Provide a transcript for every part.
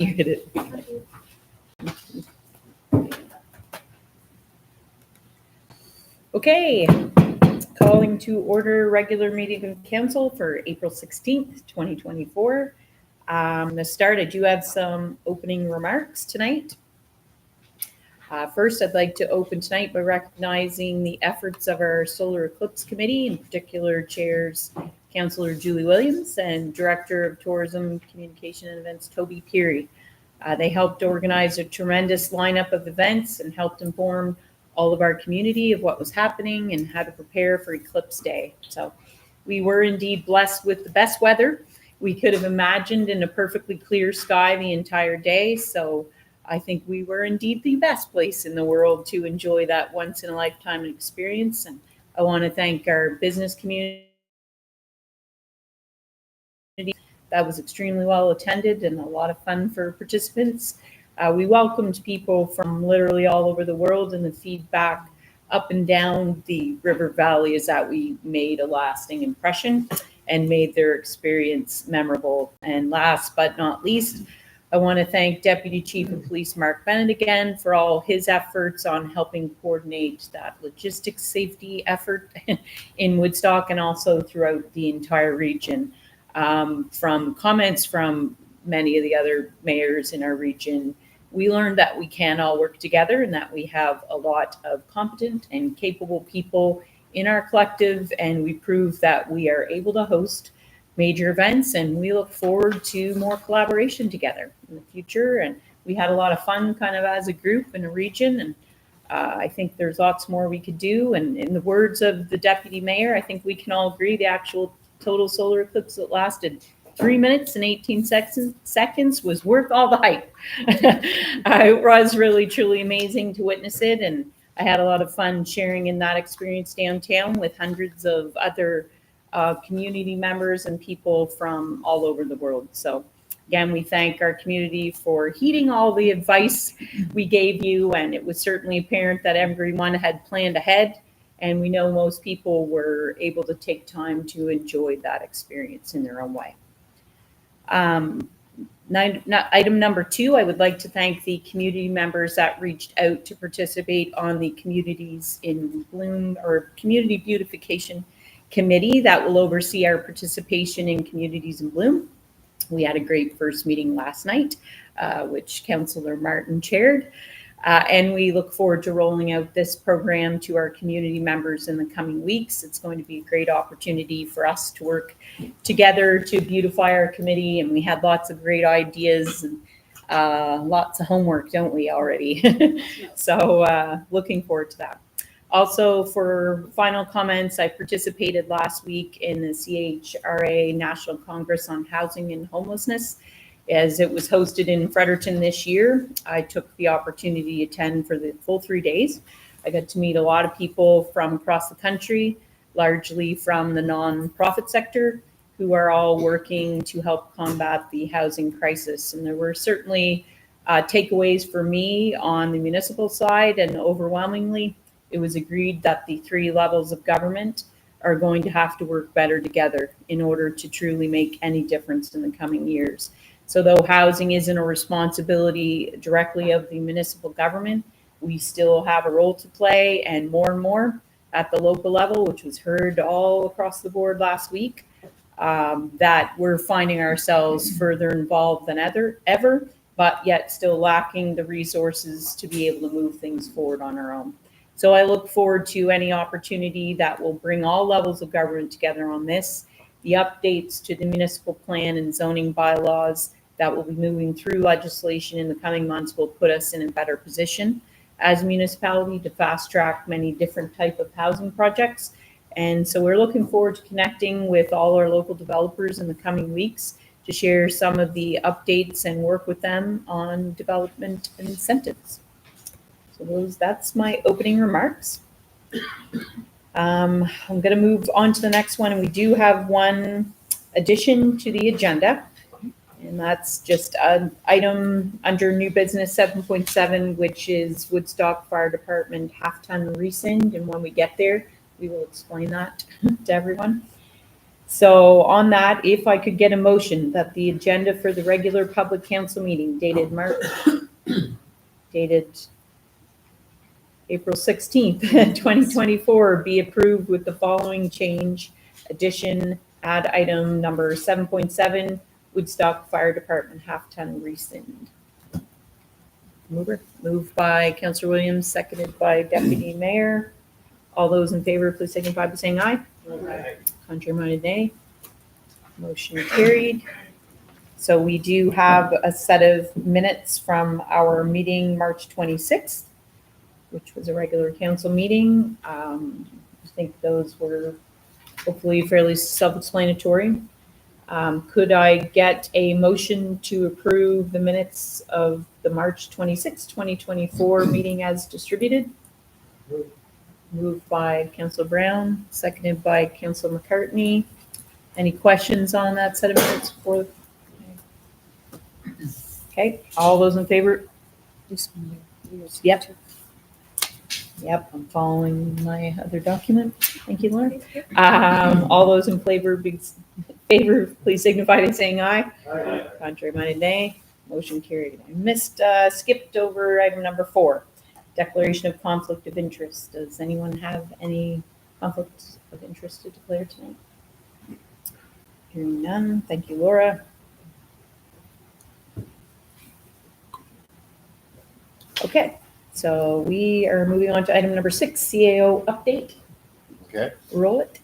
hit it. Okay, calling to order regular meeting of council for April 16th, 2024. To start, I do have some opening remarks tonight. First, I'd like to open tonight by recognizing the efforts of our Solar Eclipse Committee, in particular chairs Councillor Julie Williams and Director of Tourism, Communication and Events Toby Peary. They helped organize a tremendous lineup of events and helped inform all of our community of what was happening and how to prepare for Eclipse Day. So we were indeed blessed with the best weather we could have imagined in a perfectly clear sky the entire day. So I think we were indeed the best place in the world to enjoy that once in a lifetime experience. And I want to thank our business community. That was extremely well attended and a lot of fun for participants. We welcomed people from literally all over the world, and the feedback up and down the river valley is that we made a lasting impression and made their experience memorable. And last but not least, I want to thank Deputy Chief of Police Mark Bennett again for all his efforts on helping coordinate that logistics safety effort in Woodstock and also throughout the entire region. From comments from many of the other mayors in our region, we learned that we can all work together and that we have a lot of competent and capable people in our collective, and we prove that we are able to host major events, and we look forward to more collaboration together in the future. And we had a lot of fun kind of as a group in a region, and I think there's lots more we could do. And in the words of the Deputy Mayor, I think we can all agree the actual total solar eclipse that lasted 3 minutes and 18 seconds was worth all the hype. It was really, truly amazing to witness it. And I had a lot of fun sharing in that experience downtown with hundreds of other community members and people from all over the world. So again, we thank our community for heeding all the advice we gave you. And it was certainly apparent that everyone had planned ahead. And we know most people were able to take time to enjoy that experience in their own way. Item number 2, I would like to thank the community members that reached out to participate on the Communities in Bloom or Community Beautification Committee that will oversee our participation in Communities in Bloom. We had a great first meeting last night, which Councillor Martin chaired. And we look forward to rolling out this program to our community members in the coming weeks. It's going to be a great opportunity for us to work together to beautify our committee. And we had lots of great ideas and lots of homework, don't we, already? So looking forward to that. Also, for final comments, I participated last week in the CHRA National Congress on Housing and Homelessness. As it was hosted in Fredericton this year, I took the opportunity to attend for the full 3 days. I got to meet a lot of people from across the country, largely from the nonprofit sector, who are all working to help combat the housing crisis. And there were certainly takeaways for me on the municipal side, and overwhelmingly, it was agreed that the 3 levels of government are going to have to work better together in order to truly make any difference in the coming years. So though housing isn't a responsibility directly of the municipal government, we still have a role to play, and more at the local level, which was heard all across the board last week, that we're finding ourselves further involved than ever, but yet still lacking the resources to be able to move things forward on our own. So I look forward to any opportunity that will bring all levels of government together on this. The updates to the municipal plan and zoning bylaws that will be moving through legislation in the coming months will put us in a better position as a municipality to fast track many different type of housing projects. And so we're looking forward to connecting with all our local developers in the coming weeks to share some of the updates and work with them on development incentives. So that's my opening remarks. I'm going to move on to the next one, and we do have one addition to the agenda. And that's just an item under new business 7.7, which is Woodstock Fire Department half-ton rescind. And when we get there, we will explain that to everyone. So on that, if I could get a motion that the agenda for the regular public council meeting dated April 16th, 2024 be approved with the following change, addition, add item number 7.7, Woodstock Fire Department half-ton rescind. Moved by Councillor Williams, seconded by Deputy Mayor. All those in favor, please signify by saying aye. Aye. Contrary minded, nay. Motion carried. So we do have a set of minutes from our meeting March 26th, which was a regular council meeting. I think those were hopefully fairly self-explanatory. Could I get a motion to approve the minutes of the March 26th, 2024 meeting as distributed? Moved by Councillor Brown, seconded by Councillor McCartney. Any questions on that set of minutes? Okay, all those in favor? Yep. Yep, I'm following my other document. Thank you, Lauren. All those in favor, please signify by saying aye. Aye. Contrary minded, nay. Motion carried. I skipped over item number 4, declaration of conflict of interest. Does anyone have any conflicts of interest to declare tonight? Hearing none. Thank you, Laura. Okay, so we are moving on to item number 6, CAO update. Okay, Roll it.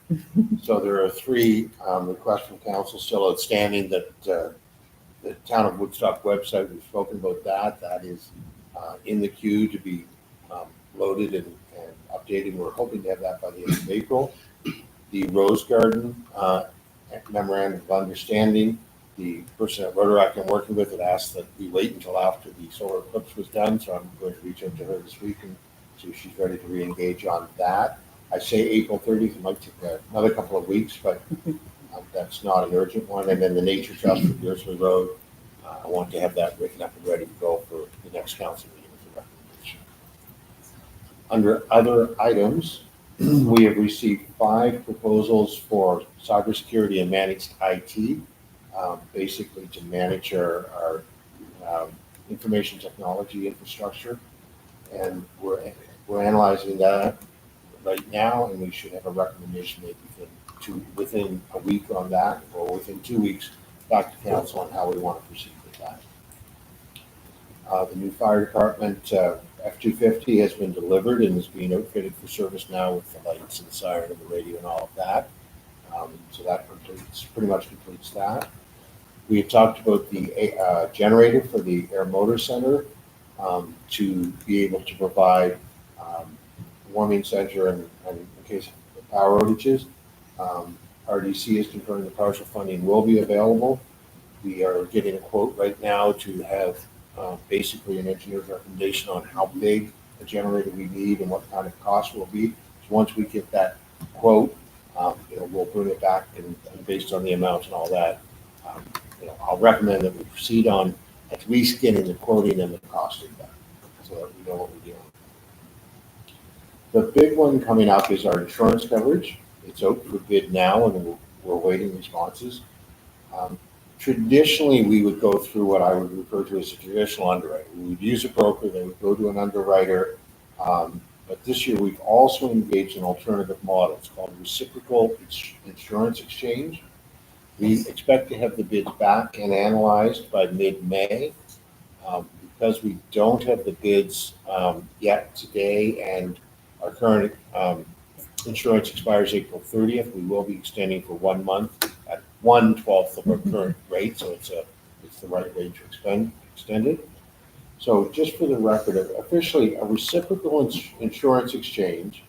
so there are 3 requests from council still outstanding that the Town of Woodstock website, we've spoken about that. That is in the queue to be loaded and updated. We're hoping to have that by the end of April. The Rose Garden memorandum of understanding, the person at Rotaract I'm working with had asked that we wait until after the solar eclipse was done, so I'm going to reach out to her this week and see if she's ready to re-engage on that. I say April 30th, it might take another couple of weeks, but that's not an urgent one. And then the Nature Trust for Beardsley Road, I want to have that written up and ready to go for the next council meeting with a recommendation. Under other items, we have received 5 proposals for cybersecurity and managed IT, basically to manage our information technology infrastructure. And we're analyzing that right now, and we should have a recommendation made within a week on that, or within 2 weeks back to council on how we want to proceed with that. The new fire department F-250 has been delivered and is being outfitted for service now with the lights and the siren and the radio and all of that. So that pretty much completes that. We had talked about the generator for the Air Motor Center to be able to provide warming center and in case of power outages. RDC is confirming the partial funding will be available. We are getting a quote right now to have basically an engineer's recommendation on how big a generator we need and what kind of cost will be. So once we get that quote, we'll bring it back and based on the amounts and all that, I'll recommend that we proceed on at least getting the quoting and the costing done so that we know what we're doing. The big one coming up is our insurance coverage. It's out for bid now, and we're waiting responses. Traditionally, we would go through what I would refer to as a traditional underwriter. We would use a broker, they would go to an underwriter. But this year, we've also engaged an alternative model. It's called reciprocal insurance exchange. We expect to have the bids back and analyzed by mid-May. Because we don't have the bids yet today, and our current insurance expires April 30th. We will be extending for 1 month at 1/12 of our current rate, so it's the right rate to extend it. So just for the record, officially a reciprocal insurance exchange,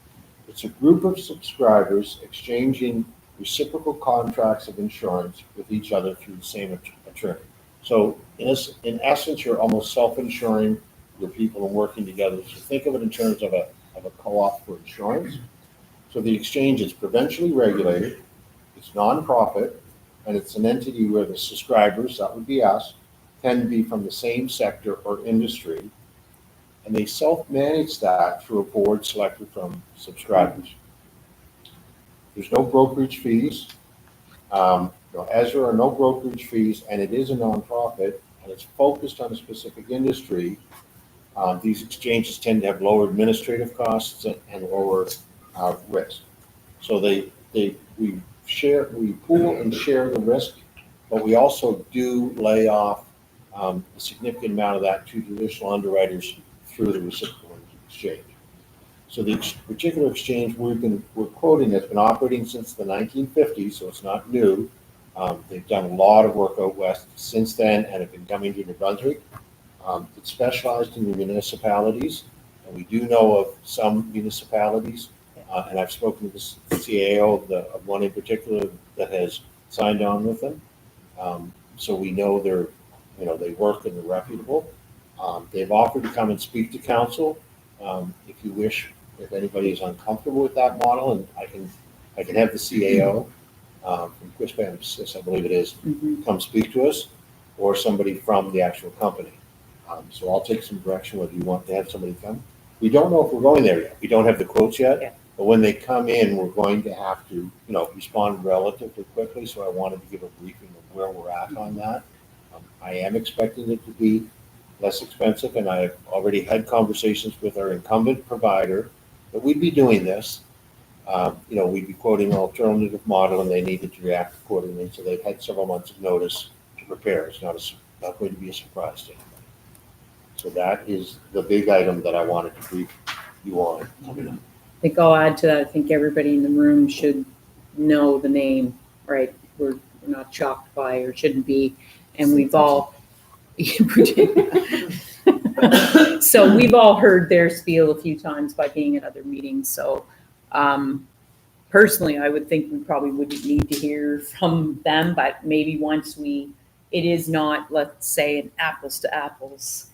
it's a group of subscribers exchanging reciprocal contracts of insurance with each other through the same attorney. So in essence, you're almost self-insuring your people and working together. So think of it in terms of a co-op for insurance. So the exchange is provincially regulated, it's nonprofit, and it's an entity where the subscribers, that would be us, tend to be from the same sector or industry, and they self-manage that through a board selected from subscribers. There's no brokerage fees. As there are no brokerage fees and it is a nonprofit and it's focused on a specific industry, these exchanges tend to have lower administrative costs and lower risk. So we pool and share the risk, but we also do lay off a significant amount of that to traditional underwriters through the reciprocal exchange. So the particular exchange we're quoting has been operating since the 1950s, so it's not new. They've done a lot of work out west since then and have been coming to New Brunswick. It's specialized in the municipalities, and we do know of some municipalities, and I've spoken to the CAO of one in particular that has signed on with them. So we know they work and they're reputable. They've offered to come and speak to council if you wish. If anybody is uncomfortable with that model, and I can have the CAO from Quispan, I believe it is, come speak to us, or somebody from the actual company. So I'll take some direction whether you want to have somebody come. We don't know if we're going there yet. We don't have the quotes yet, but when they come in, we're going to have to, respond relatively quickly. So I wanted to give a briefing of where we're at on that. I am expecting it to be less expensive, and I've already had conversations with our incumbent provider that we'd be doing this. We'd be quoting an alternative model, and they needed to react accordingly. So they've had several months of notice to prepare. It's not going to be a surprise to anybody. So that is the big item that I wanted to brief you on. I think I'll add to that. I think everybody in the room should know the name, right? We're not shocked by or shouldn't be. And we've all, so we've all heard their spiel a few times by being at other meetings. So personally, I would think we probably wouldn't need to hear from them, but maybe once it is not, let's say, an apples to apples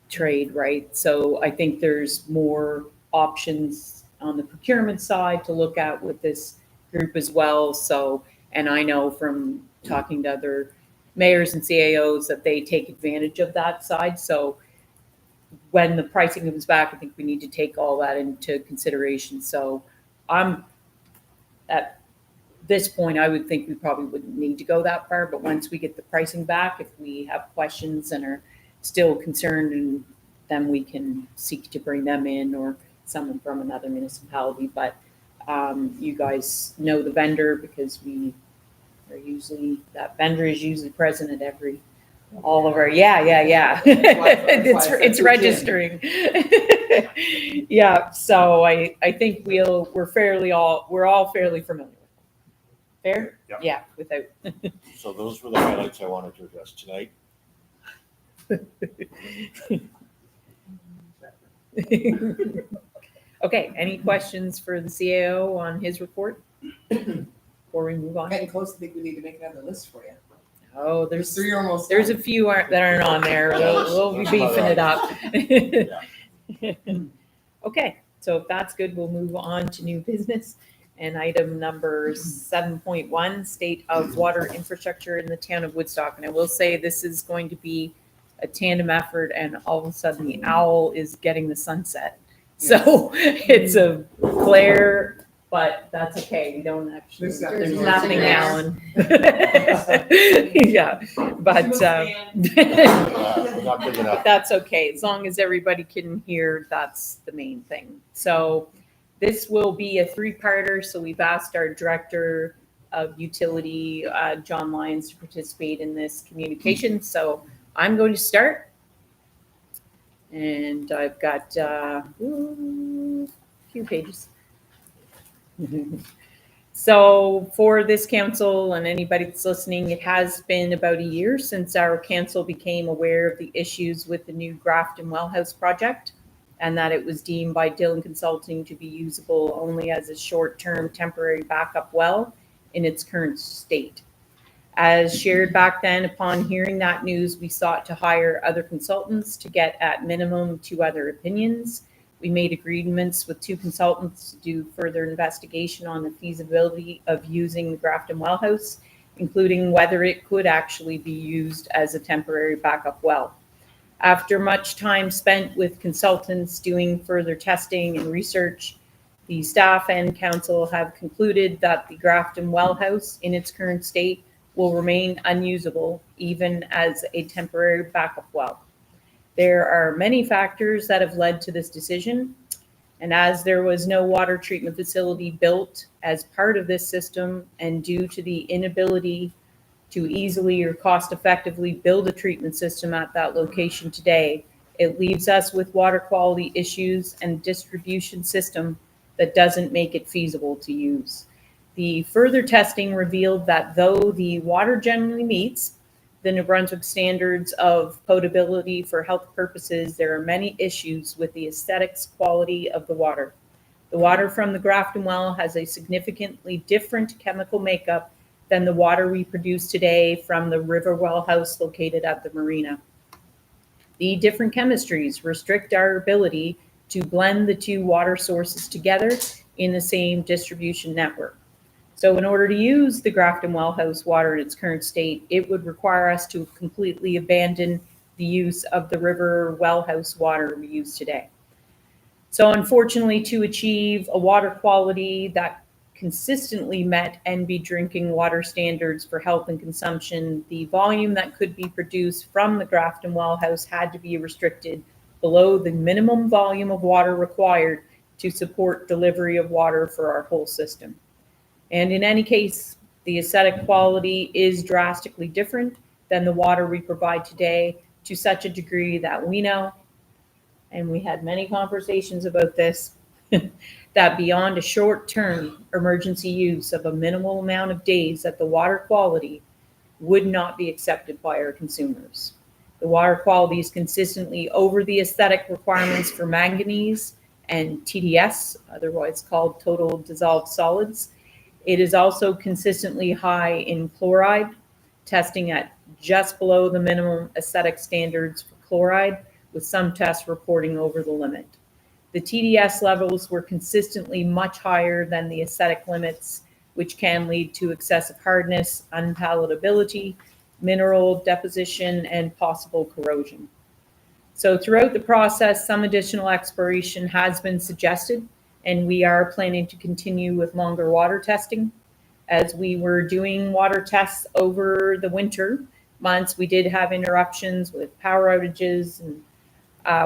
trade, right? So I think there's more options on the procurement side to look at with this group as well. So, and I know from talking to other mayors and CAOs that they take advantage of that side. So when the pricing comes back, I think we need to take all that into consideration. So I'm at this point, I would think we probably wouldn't need to go that far, but once we get the pricing back, if we have questions and are still concerned, and then we can seek to bring them in or someone from another municipality. But you guys know the vendor because that vendor is usually present at all of our, it's registering. Yeah, so I think we're all fairly familiar with them. Fair? Yep. Yeah, without. So those were the highlights I wanted to address tonight. Okay, any questions for the CAO on his report before we move on? Getting close, I think we need to make another list for you. Oh, There's three almost. there's a few that aren't on there. We'll be beefing it up. Okay, so if that's good, we'll move on to new business. And item number 7.1, state of water infrastructure in the town of Woodstock. And I will say this is going to be a tandem effort, and all of a sudden the owl is getting the sunset. So it's a glare, but that's okay. We don't actually, there's nothing, Alan. Yeah, but Not big enough. that's okay. As long as everybody can hear, that's the main thing. So this will be a three-parter. So we've asked our director of utility, John Lyons, to participate in this communication. So I'm going to start. And I've got a few pages. So for this council and anybody that's listening, it has been about a year since our council became aware of the issues with the new Grafton Wellhouse project, and that it was deemed by Dillon Consulting to be usable only as a short-term temporary backup well in its current state. As shared back then, upon hearing that news, we sought to hire other consultants to get at minimum 2 other opinions. We made agreements with 2 consultants to do further investigation on the feasibility of using the Grafton Wellhouse, including whether it could actually be used as a temporary backup well. After much time spent with consultants doing further testing and research, The staff and council have concluded that the Grafton Well House in its current state will remain unusable even as a temporary backup well. There are many factors that have led to this decision, and as there was no water treatment facility built as part of this system, and due to the inability to easily or cost effectively build a treatment system at that location today, it leaves us with water quality issues and distribution system that doesn't make it feasible to use. The further testing revealed that though the water generally meets the New Brunswick standards of potability for health purposes, there are many issues with the aesthetics quality of the water. The water from the Grafton well has a significantly different chemical makeup than the water we produce today from the River Well House located at the marina. The different chemistries restrict our ability to blend the two water sources together in the same distribution network. So in order to use the Grafton Well House water in its current state, it would require us to completely abandon the use of the River Well House water we use today. So unfortunately, to achieve a water quality that consistently met NB drinking water standards for health and consumption, the volume that could be produced from the Grafton Well House had to be restricted below the minimum volume of water required to support delivery of water for our whole system. And in any case, the aesthetic quality is drastically different than the water we provide today, to such a degree that we know, and we had many conversations about this, that beyond a short-term emergency use of a minimal amount of days, that the water quality would not be accepted by our consumers. The water quality is consistently over the aesthetic requirements for manganese and TDS, otherwise called total dissolved solids. It is also consistently high in chloride, testing at just below the minimum aesthetic standards for chloride, with some tests reporting over the limit. The TDS levels were consistently much higher than the aesthetic limits, which can lead to excessive hardness, unpalatability, mineral deposition, and possible corrosion. So throughout the process, some additional exploration has been suggested, and we are planning to continue with longer water testing. As we were doing water tests over the winter months, we did have interruptions with power outages, and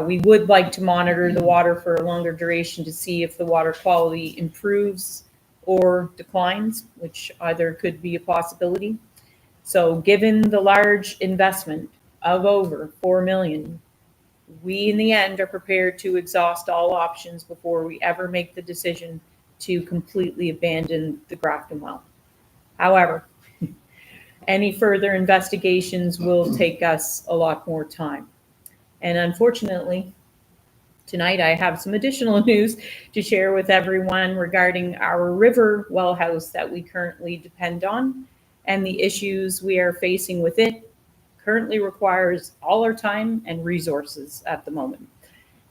we would like to monitor the water for a longer duration to see if the water quality improves or declines, which either could be a possibility. So given the large investment of over $4 million, we in the end are prepared to exhaust all options before we ever make the decision to completely abandon the Grafton well. However, any further investigations will take us a lot more time. And unfortunately, tonight I have some additional news to share with everyone regarding our River Well House that we currently depend on, and the issues we are facing with it currently requires all our time and resources at the moment.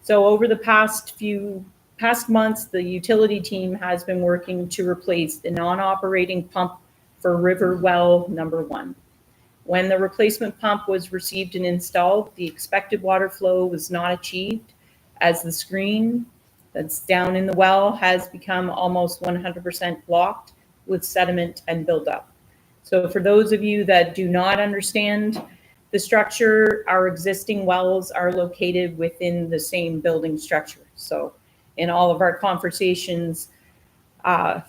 So over the past months, the utility team has been working to replace the non-operating pump for River Well number 1. When the replacement pump was received and installed, the expected water flow was not achieved, as the screen that's down in the well has become almost 100% blocked with sediment and buildup. So for those of you that do not understand the structure, our existing wells are located within the same building structure. So in all of our conversations,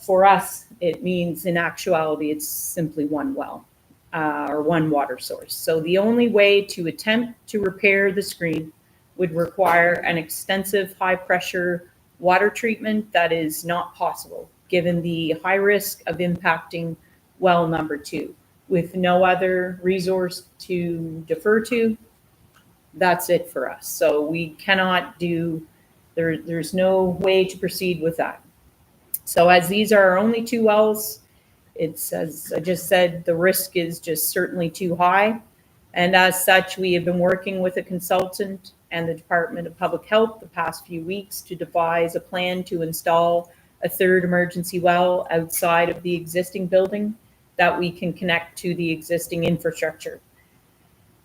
for us, it means in actuality, it's simply one well or one water source. So the only way to attempt to repair the screen would require an extensive high pressure water treatment that is not possible, given the high risk of impacting well number 2. With no other resource to defer to, that's it for us. So we cannot do, there's no way to proceed with that. So as these are our only 2 wells, it's, as I just said, the risk is just certainly too high. And as such, we have been working with a consultant and the Department of Public Health the past few weeks to devise a plan to install a 3rd emergency well outside of the existing building that we can connect to the existing infrastructure.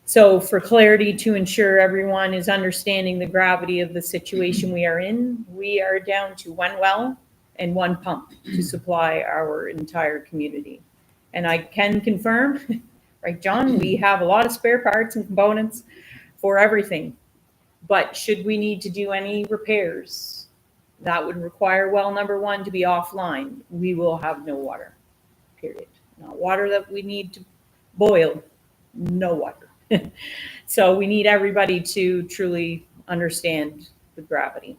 So for clarity, to ensure everyone is understanding the gravity of the situation we are in, we are down to 1 well and one pump to supply our entire community. And I can confirm, right, John, we have a lot of spare parts and components for everything. But should we need to do any repairs, that would require well number one to be offline. We will have no water, period. Not water that we need to boil, no water. So we need everybody to truly understand the gravity.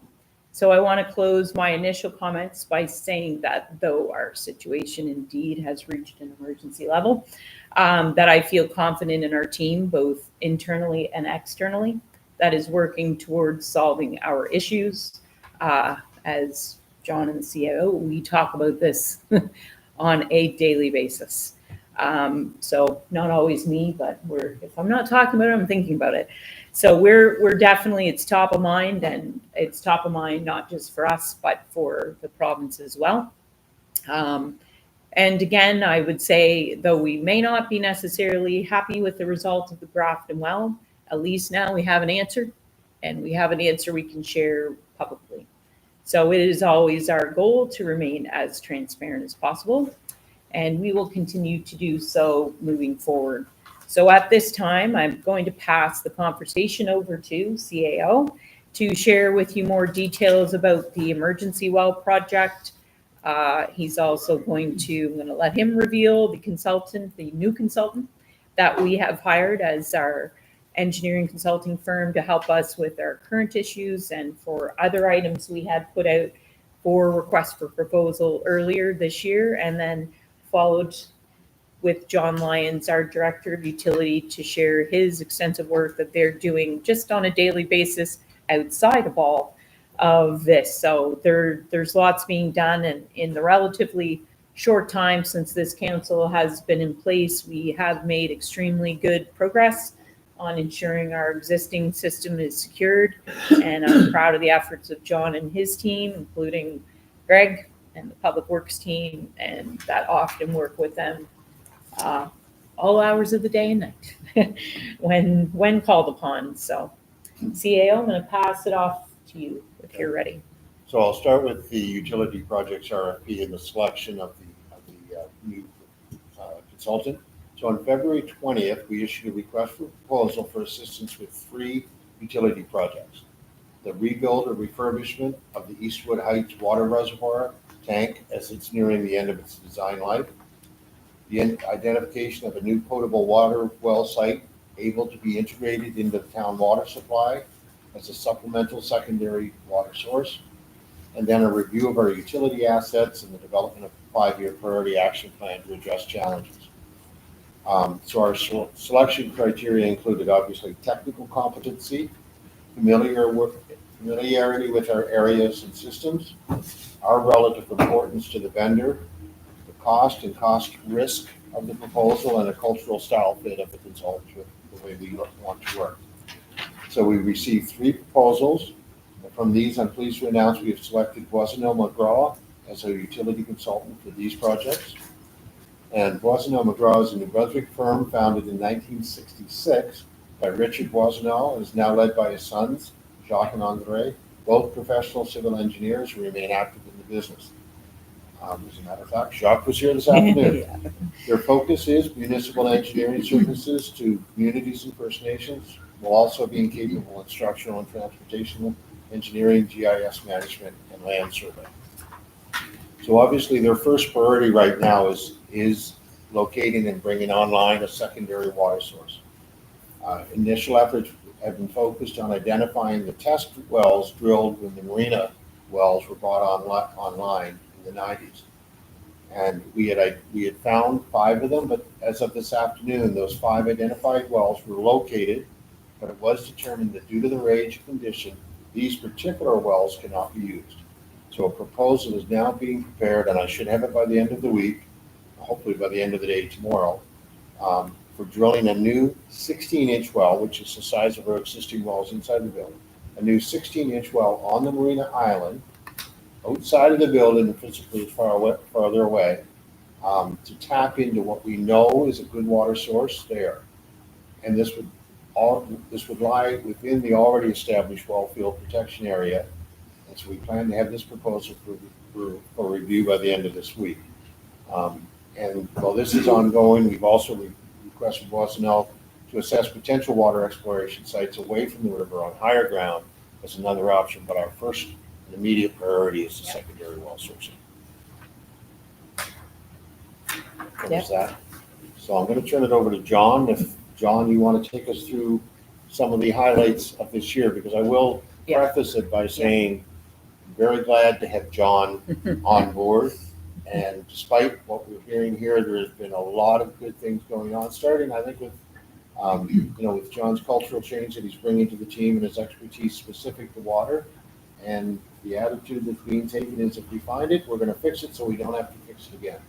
So I want to close my initial comments by saying that though our situation indeed has reached an emergency level, that I feel confident in our team, both internally and externally, that is working towards solving our issues. As John and the CIO, we talk about this on a daily basis. So not always me, but if I'm not talking about it, I'm thinking about it. So we're definitely, it's top of mind, and it's top of mind not just for us, but for the province as well. And again, I would say, though we may not be necessarily happy with the result of the Grafton well, at least now we have an answer, and we have an answer we can share publicly. So it is always our goal to remain as transparent as possible, and we will continue to do so moving forward. So at this time, I'm going to pass the conversation over to CAO to share with you more details about the emergency well project. He's also I'm going to let him reveal the new consultant that we have hired as our engineering consulting firm to help us with our current issues and for other items we had put out for request for proposal earlier this year, and then followed with John Lyons, our Director of Utility, to share his extensive work that they're doing just on a daily basis outside of all of this. So there's lots being done, and in the relatively short time since this council has been in place, we have made extremely good progress on ensuring our existing system is secured. And I'm proud of the efforts of John and his team, including Greg and the Public Works team, and that often work with them all hours of the day and night when called upon. So CAO, I'm going to pass it off to you if you're ready. So I'll start with the utility projects RFP and the selection of the new consultant. So on February 20th, we issued a request for proposal for assistance with 3 utility projects: the rebuild or refurbishment of the Eastwood Heights water reservoir tank as it's nearing the end of its design life, the identification of a new potable water well site able to be integrated into the town water supply as a supplemental secondary water source, and then a review of our utility assets and the development of a 5-year priority action plan to address challenges. So our selection criteria included obviously technical competency, familiarity with our areas and systems, our relative importance to the vendor, the cost and cost risk of the proposal, and a cultural style fit of the consultants with the way we want to work. So we received 3 proposals. From these, I'm pleased to announce we have selected Boisonneau McGraw as our utility consultant for these projects. And Boisonneau McGraw is a New Brunswick firm founded in 1966 by Richard Boisonneau and is now led by his sons, Jacques and Andre, both professional civil engineers who remain active in the business. As a matter of fact, Jacques was here this afternoon. Yeah. Their focus is municipal engineering services to communities and First Nations, while also being capable in structural and transportation engineering, GIS management, and land survey. So obviously their first priority right now is locating and bringing online a secondary water source. Initial efforts have been focused on identifying the test wells drilled when the marina wells were brought online in the 90s. And we had found 5 of them, but as of this afternoon, those 5 identified wells were located, but it was determined that due to their age and condition, these particular wells cannot be used. So a proposal is now being prepared, and I should have it by the end of the week, hopefully by the end of the day tomorrow, for drilling a new 16-inch well, which is the size of our existing wells inside the building, a new 16-inch well on the marina island, outside of the building, physically farther away, to tap into what we know is a good water source there. And this would lie within the already established well field protection area, And so we plan to have this proposal for review by the end of this week. And while this is ongoing, we've also requested Boissonel to assess potential water exploration sites away from the river on higher ground as another option, but our first and immediate priority is the secondary well sourcing. Covers that. So I'm going to turn it over to John. If, John, you want to take us through some of the highlights of this year, because I will preface it by saying I'm very glad to have John on board. And despite what we're hearing here, there's been a lot of good things going on, starting, I think, with with John's cultural change that he's bringing to the team and his expertise specific to water. And the attitude that's being taken is, if we find it, we're going to fix it so we don't have to fix it again.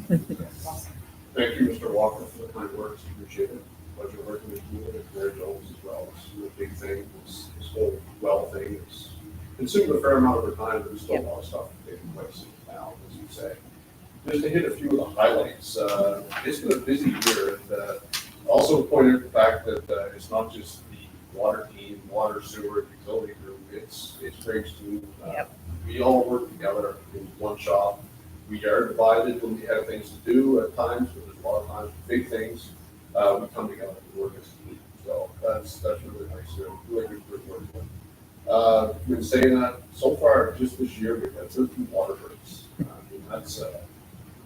Thank you, Mr. Walker, for the kind words. Appreciate it. Pleasure working with you and Mayor Jones as well. This is a big thing. This whole well thing is consumed a fair amount of our time, but there's still a lot of stuff taking place now, as you say. Just to hit a few of the highlights, it's been a busy year. And also point out the fact that it's not just the water team, water, sewer, utility group. It's Greg's team. We all work together in one shop. We are divided when we have things to do at times, but there's a lot of times big things. We come together and work as a team. So that's really nice. Really good work. Been saying that so far just this year we've had 13 water breaks. I mean, that's a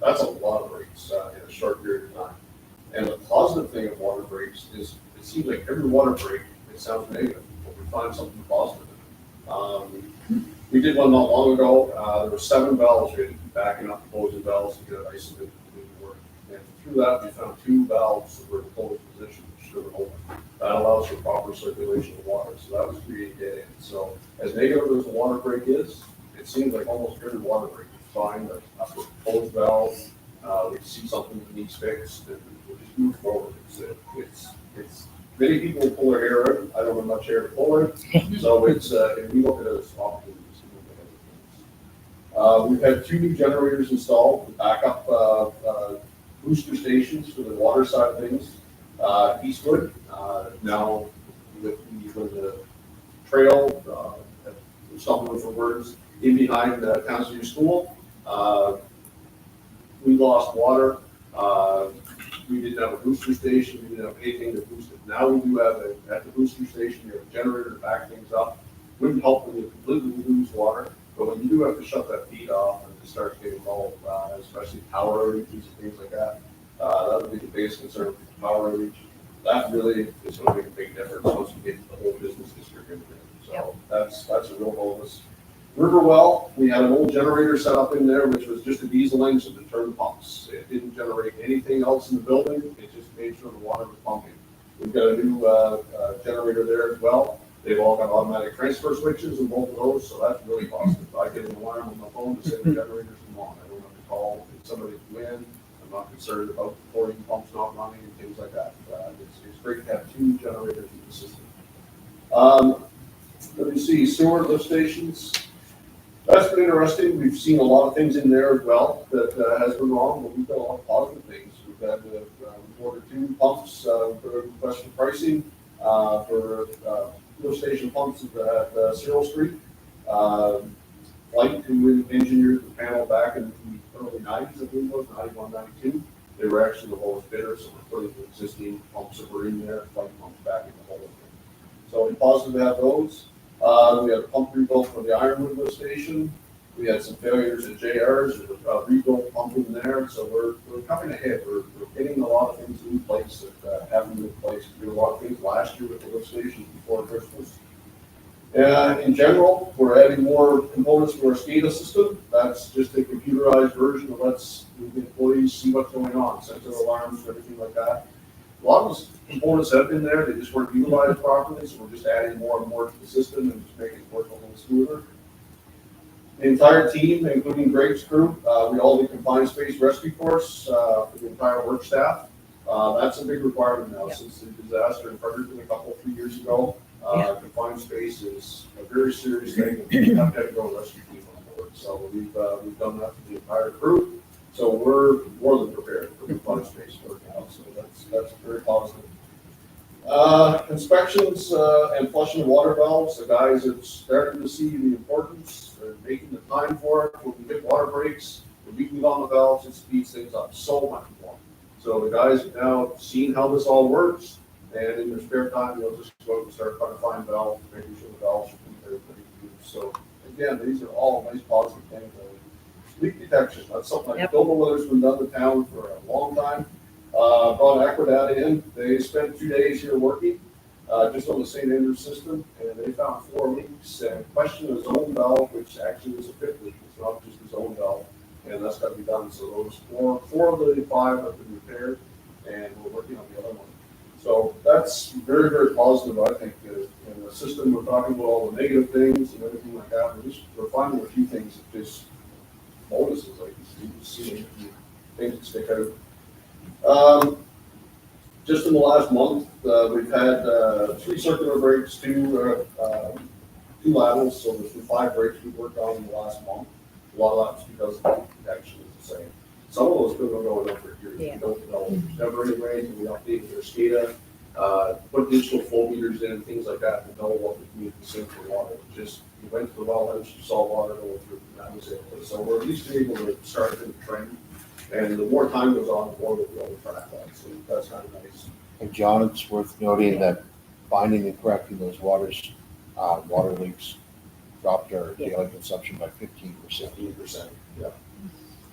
lot of breaks in a short period of time. And the positive thing of water breaks is it seems like every water break, it sounds negative, but we find something positive. We did one not long ago. There were 7 valves we had to be backing up opposing valves to get it isolated to work. And through that, we found 2 valves that were in closed position, which should have opened. That allows for proper circulation of water. So that was created dead end. So as negative as a water break is, it seems like almost every water break is fine. After a closed valve, we see something that needs fixed, and we'll just move forward. It's many people pull their hair out. I don't have much hair to pull it. So and we look at it as opportunities. We've had 2 new generators installed to back up booster stations for the water side of things. Eastwood, now with the trail, stumbling for words, in behind the Council School, we lost water. We didn't have a booster station. We didn't have anything to boost it. Now we do have at the booster station, we have a generator to back things up. Wouldn't help when you completely lose water, but when you do have to shut that feed off and it starts getting involved, especially power outages and things like that, that would be the biggest concern with the power outage. That really is going to make a big difference once you get the whole business district in there. So that's a real bonus. Riverwell, we had an old generator set up in there, which was just a diesel engine to turn the pumps. It didn't generate anything else in the building. It just made sure the water was pumping. We've got a new generator there as well. They've all got automatic transfer switches in both of those, so that's really positive. I get an alarm on my phone to say the generator's on. I don't have to call somebody to win. I'm not concerned about the chlorine pumps not running and things like that. It's great to have 2 generators in the system. Let me see, sewer lift stations. That's been interesting. We've seen a lot of things in there as well that has been wrong, but we've got a lot of positive things. We've had we've ordered 2 pumps for request for pricing for lift station pumps at Cyril Street. Light, who engineered the panel back in the early 90s, I believe it was, 91, 92. They were actually the lowest bidder, so we're putting the existing pumps that were in there, light pumps back in the whole thing. So we're positive to have those. We had a pump rebuilt for the Ironwood lift station. We had some failures at JR's. There was a rebuilt pump in there. So we're coming ahead. We're getting a lot of things in place that haven't been in place. We did a lot of things last year with the lift station before Christmas. In general, we're adding more components to our SCADA system. That's just a computerized version that lets the employees see what's going on, sensor alarms, and everything like that. A lot of those components have been there, they just weren't utilized properly, so we're just adding more and more to the system and just making it work a little smoother. The entire team, including Greg's crew, we all did confined space rescue course for the entire work staff. That's a big requirement now since the disaster in Fredericton a couple, 3 years ago. Confined space is a very serious thing, and we have to go rescue team on board. So we've done that for the entire crew. So we're more than prepared for confined space work now. So that's very positive. Inspections and flushing of water valves, the guys have started to see the importance, they're making the time for it. When we get water breaks, we're beating on the valves, it speeds things up so much more. So the guys have now seen how this all works, and in their spare time, they'll just go out and start trying to find valves, making sure the valves are ready to use. So again, these are all nice positive things. Leak detection, that's something I don't know whether it's been done in town for a long time. Brought Aquadata in, they spent 2 days here working, just on the St. Andrews system, and they found 4 leaks, and questioned the zone valve, which actually is a fifth leak, it's not just the zone valve, and that's gotta be done, so those four of the 5 have been repaired, and we're working on the other one. So that's very, very positive, I think, in the system, we're talking about all the negative things and everything like that, we're finding a few things that just bonuses, like you see things that stick out. Just in the last month, we've had 3 circular breaks, 2 laterals, so there's been 5 breaks we've worked on in the last month. A lot of that's because the protection is the same. Some of those people are going up for years. Yeah. We don't know. There's never any rain, and we updated their SCADA, put digital flow meters in and things like that to know what the community sink for water. Just, you went to the well house, you saw water going through, and that was it. So we're at least able to start the trend. And the more time goes on, the more we'll be able to track that, so that's kind of nice. And John, it's worth noting that finding and correcting those water leaks dropped our daily consumption by 15%. 15%, yeah.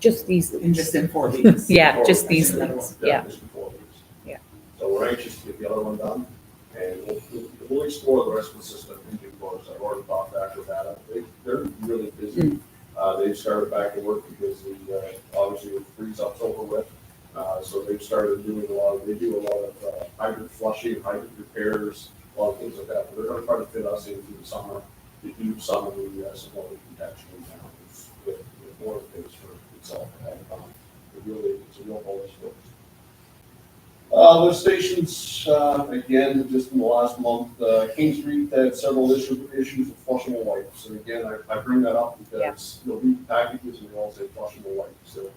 Just these And leaks. just in 4 weeks. Yeah, just Or- these another leaks. one. Yeah. Just before weeks. Yeah. So we're anxious to get the other one done, and we'll explore the rest of the system in due course. I've already talked back with that. They're really busy. They've started back to work because obviously the freeze up's over with. So they've started doing they do a lot of hydrant flushing, hydrant repairs, a lot of things like that. But they're gonna try to fit us into the summer to do some of the some water protection now with more things for itself. It really, it's a real bullish focus. Lift stations, again, just in the last month, King Street had several issues with flushable wipes. And again, I bring that up because you'll read packages and they all say flushable wipes. So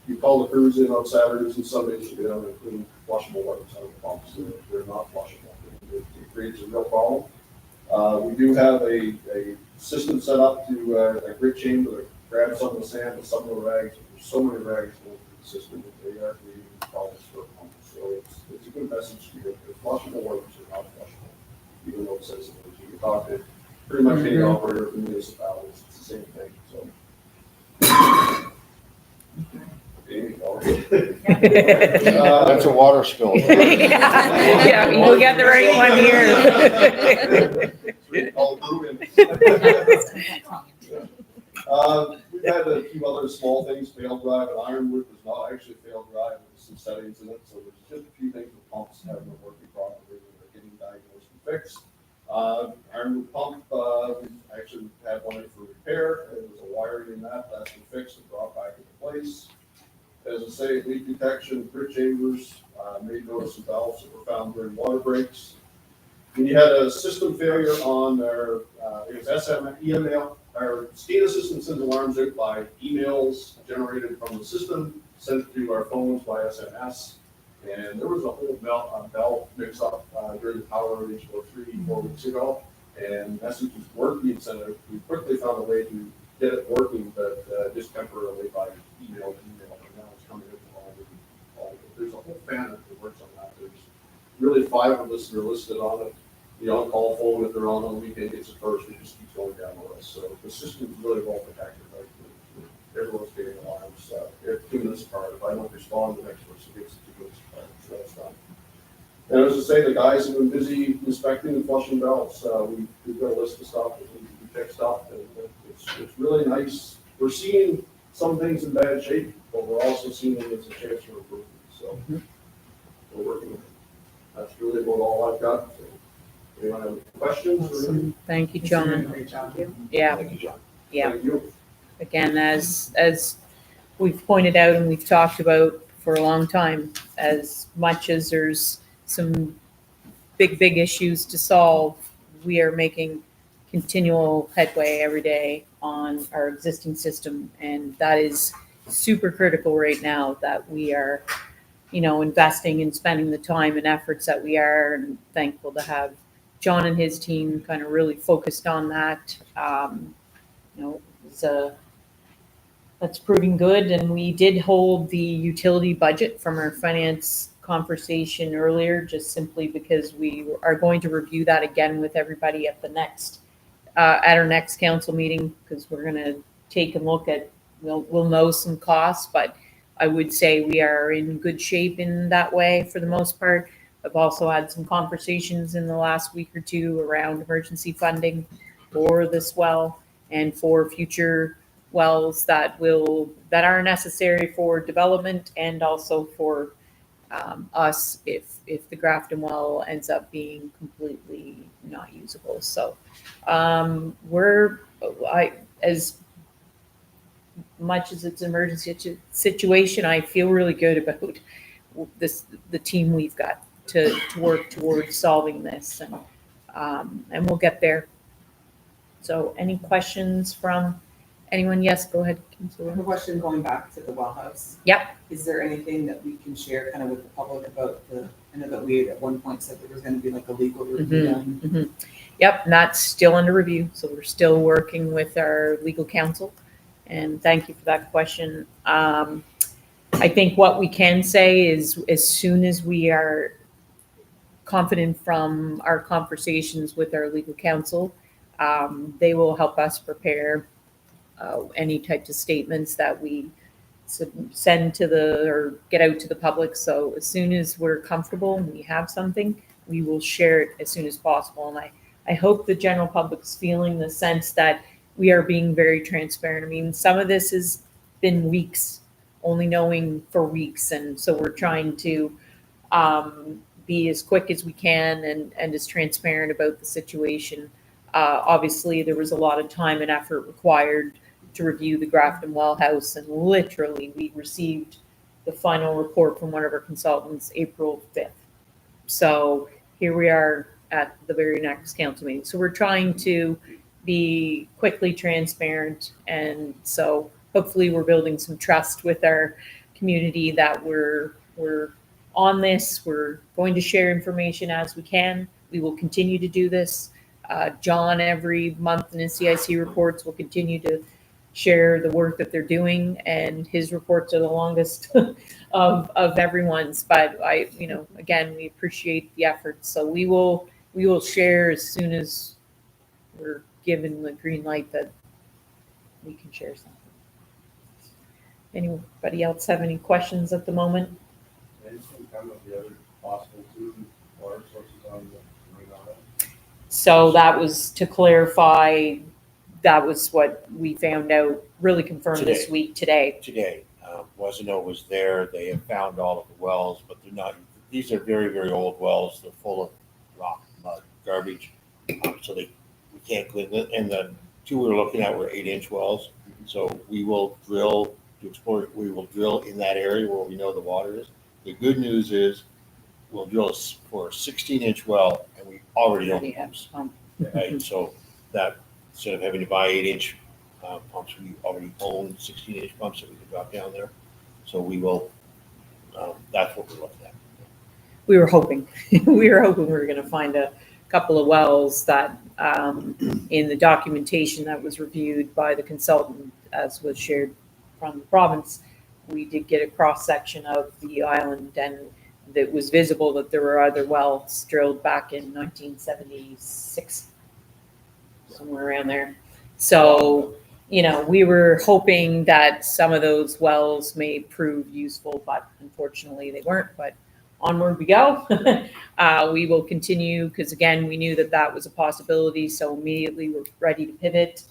you call the crews in on Saturdays and Sundays to get out and clean flushable wipes out of the pumps. They're not flushable. It creates a real problem. We do have a system set up to a grit chamber that grabs some of the sand and some of the rags. There's so many rags going through the system that they are creating problems for pumps. So it's a good message to you. If flushable wipes are not flushable, even though it says it. You can talk to pretty much any operator in the municipalities. It's the same thing. So. That's a water spill. Yeah, you'll get the right one here. We've had a few other small things fail drive, and Ironwood was not actually a failed drive, with some settings in it, so there's just a few things with pumps haven't been working properly, and they're getting diagnosed and fixed. Ironwood pump, we actually had one in for repair, there was a wiring in that's been fixed and brought back into place. As I say, leak detection, grit chambers, made notice of valves that were found during water breaks. We had a system failure on our, it was email. Our SCADA system sends alarms out by emails generated from the system, sent to our phones by SMS. And there was a whole bell mix up during the power outage about 3-4 weeks ago. And message was working, so we quickly found a way to get it working, but just temporarily by email to email. And now it's coming in from all there's a whole fan that works on that. There's really 5 of us that are listed on it. The on-call phone, if they're on the weekend, gets it first, it just keeps going down the list. So the system's really well protected. Like, everyone's getting alarms. Every 2 minutes apart. If I don't respond, the next person gets it 2 minutes apart. So that's done. And as I say, the guys have been busy inspecting and flushing valves. We've got a list of stuff that needs to be fixed up, and it's really nice. We're seeing some things in bad shape, but we're also seeing it as a chance for improvement. So we're working with it. That's really about all I've got. So, anyone have any questions? Awesome. Thank you, He's doing a John. Great job. Yeah, Thank you, John. yeah. Thank you. Again, as we've pointed out and we've talked about for a long time, as much as there's some big issues to solve, we are making continual headway every day on our existing system. And that is super critical right now, that we are investing and spending the time and efforts that we are, and thankful to have John and his team kind of really focused on that. It's that's proving good. And we did hold the utility budget from our finance conversation earlier, just simply because we are going to review that again with everybody at our next council meeting, because we're going to take a look at, we'll know some costs, but I would say we are in good shape in that way for the most part. I've also had some conversations in the last week or two around emergency funding for this well and for future wells that are necessary for development, and also for us if the Grafton well ends up being completely not usable. So as much as it's an emergency situation, I feel really good about the team we've got to work towards solving this, and we'll get there. So any questions from anyone? Yes, go ahead, I have a Councilor. question going back to the well house. Yep. Is there anything that we can share kind of with the public about I know that we at one point said there was gonna be like a legal review done. Mhm. Yep, and that's still under review, so we're still working with our legal counsel, and thank you for that question. I think what we can say is, as soon as we are confident from our conversations with our legal counsel, they will help us prepare any types of statements that we send or get out to the public. So as soon as we're comfortable and we have something, we will share it as soon as possible. And I hope the general public's feeling the sense that we are being very transparent. I mean, some of this has been weeks, only knowing for weeks. And so we're trying to be as quick as we can and as transparent about the situation. Obviously, there was a lot of time and effort required to review the Grafton Well House, and literally we received the final report from one of our consultants April 5th. So here we are at the very next council meeting. So we're trying to be quickly transparent, and so hopefully we're building some trust with our community that we're on this. We're going to share information as we can. We will continue to do this. John, every month in his CIC reports, will continue to share the work that they're doing, and his reports are the longest of everyone's. But again, we appreciate the efforts. So we will share as soon as we're given the green light that we can share something. Anybody else have any questions at the moment? Anything come of the other possible two water sources on the Marine Island? So that was to clarify. That was what we found out, really confirmed this Today. week today. Today, Wasino was there. They have found all of the wells, but they're not. These are very, very old wells. They're full of rock, mud, garbage. So we can't clean it. And the two we were looking at were 8-inch wells. So we will drill to explore. We will drill in that area where we know the water is. The good news is we'll drill for a 16-inch well, and we already own the pumps. Right? So that instead of having to buy 8-inch pumps, we already own 16-inch pumps that we can drop down there. So we will. That's what we're looking at. We were hoping we were going to find a couple of wells that in the documentation that was reviewed by the consultant, as was shared from the province, we did get a cross section of the island, and it was visible that there were other wells drilled back in 1976, somewhere around there. So we were hoping that some of those wells may prove useful, but unfortunately they weren't. But onward we go. We will continue, because again, we knew that was a possibility. So immediately we're ready to pivot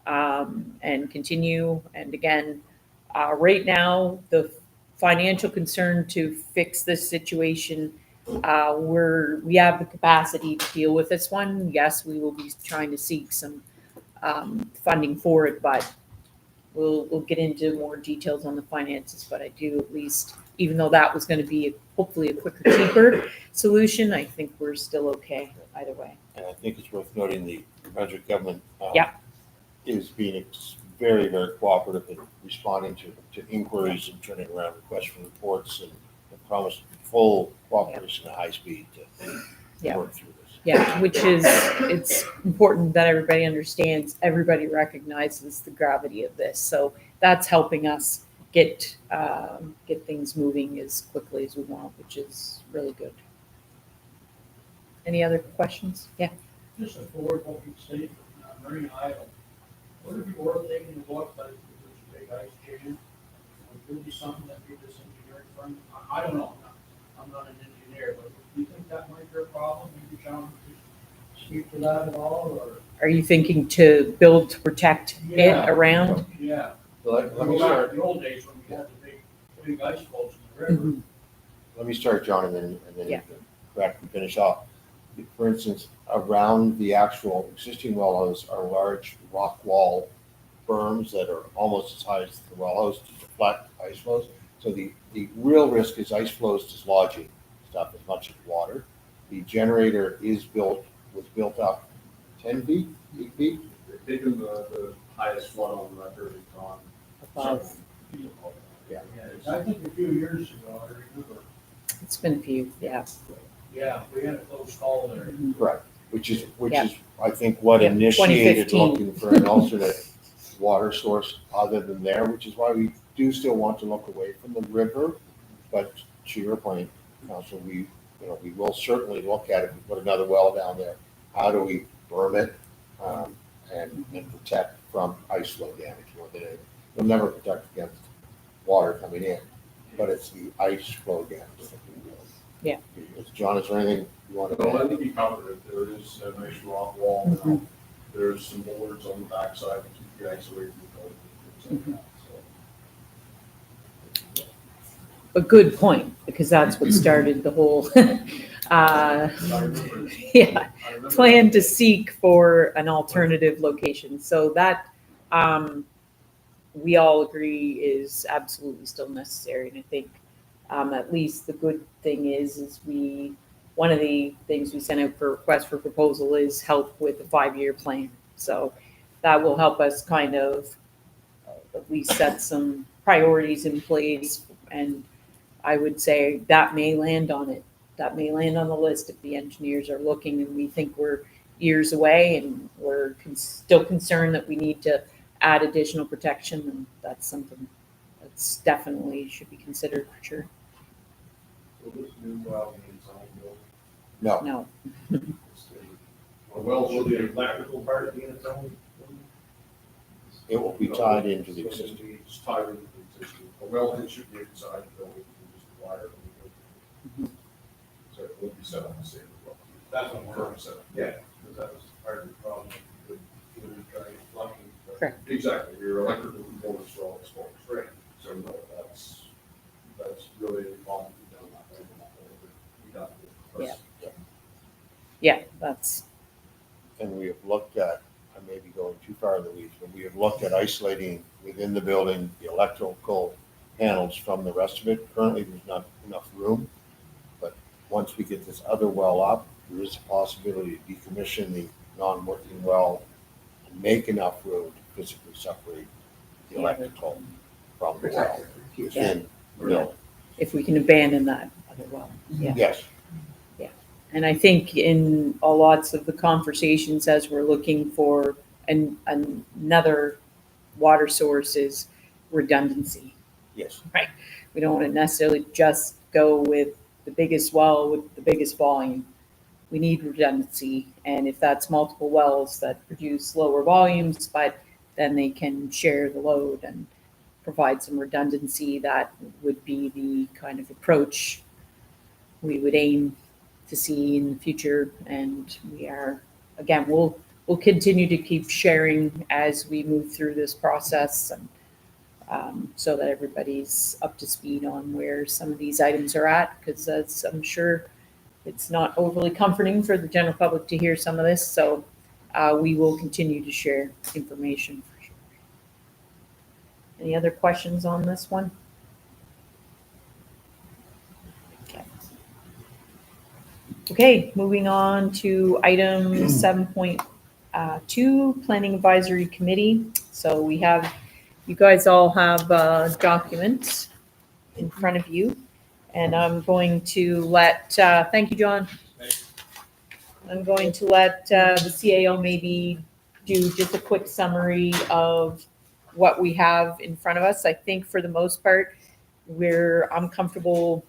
and continue. And again, right now, the financial concern to fix this situation, we have the capacity to deal with this one. Yes, we will be trying to seek some funding for it, but we'll get into more details on the finances. But I do, at least, even though that was going to be hopefully a quicker, cheaper solution, I think we're still okay either way. And I think it's worth noting the Brunswick government Yeah. is being very, very cooperative in responding to inquiries and turning around requests for reports and promise full cooperation at high speed to Yeah. work through this. Yeah, which is, it's important that everybody understands, everybody recognizes the gravity of this. So that's helping us get things moving as quickly as we want, which is really good. Any other questions? Yeah. Just a forward-looking statement, Marine Island. What if you were taking a look, but there's a big ice jam? Would there be something that you this engineering firm? I don't know, I'm not an engineer, but do you think that might be a problem? Maybe John could speak to that at all, or? Are you thinking to build to protect Yeah. it around? Yeah. Let me Go back start. to the old days when we had the big ice floes in the river. Mhm. Let me start, John, and then Yeah. you can correct and finish off. For instance, around the actual existing well house are large rock wall berms that are almost as high as the well house to deflect ice flows. So the real risk is ice flows dislodging stuff as much as water. The generator was built up 10 feet, 8 feet. They've taken the highest flood on record and gone. Above. Yeah. I think a few years ago, I remember, It's been a few, yeah. yeah, we had a close call there. Correct. Which is, Yeah. I think, what Yeah, initiated 2015. looking for an alternate water source other than there, which is why we do still want to look away from the river. But to your point, Council, we will certainly look at it. If we put another well down there, how do we berm it and protect from ice flow damage more than anything? We'll never protect against water coming in, but it's the ice flow damage that we will. Yeah. John, is there anything you want to Well, I add? think you covered it. There is a nice rock wall now. There's some boulders on the backside to keep the ice away from the building. Things like that. So, A good point, because that's what started the whole, I remember- yeah, I remember plan that. to seek for an alternative location. So that, we all agree is absolutely still necessary. And I think, at least the good thing is one of the things we sent out for request for proposal is help with a 5-year plan. So that will help us kind of at least set some priorities in place. And I would say that may land on it. That may land on the list if the engineers are looking and we think we're years away and we're still concerned that we need to add additional protection. And that's something that's definitely should be considered for sure. So this new well means on building. No, No, Well, will the electrical part be in its own? it will be tied into the existing. It's tied into the existing. A well, it should be inside the building, you can just wire it. So it will be set up the same as well. That's what we're set up. Yeah, because that was part of the problem with trying plumbing. Correct. Exactly, your electrical components are all exposed, right? So no, that's really a problem to be done that way. yeah, that's, And we have looked at, I may be going too far in the weeds, but we have looked at isolating within the building the electrical panels from the rest of it. Currently, there's not enough room, but once we get this other well up, there is a possibility to decommission the non-working well and make enough room to physically separate the electrical from the well within the building. if we can abandon that other well, yeah. Yes, And I think in a lots of the conversations as we're looking for another water source is redundancy. yes. We don't want to necessarily just go with the biggest well with the biggest volume. We need redundancy. And if that's multiple wells that produce lower volumes, but then they can share the load and provide some redundancy, that would be the kind of approach we would aim to see in the future. And we are, again, we'll continue to keep sharing as we move through this process, and so that everybody's up to speed on where some of these items are at, because as I'm sure it's not overly comforting for the general public to hear some of this. So we will continue to share information for sure. Any other questions on this one? Okay, moving on to item 7.2, Planning Advisory Committee. So we have, you guys all have documents in front of you. And I'm going to let, thank you, John. I'm going to let the CAO maybe do just a quick summary of what we have in front of us. I think for the most part, I'm comfortable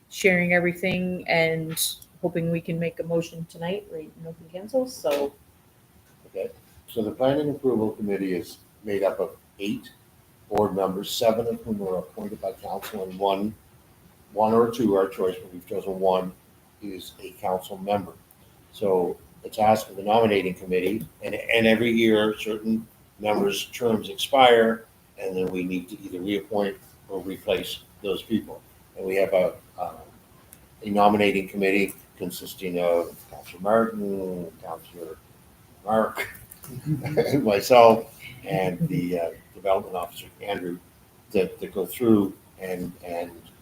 sharing everything and hoping we can make a motion tonight, right? No cancels, so. Okay, so the planning approval committee is made up of 8 board members, 7 of whom are appointed by council, and one or two, our choice, but we've chosen one, is a council member. So it's asked of the nominating committee, and every year, certain members' terms expire, and then we need to either reappoint or replace those people. And we have a nominating committee consisting of Councilor Martin, Councilor Mark, and myself, and the development officer, Andrew, that go through and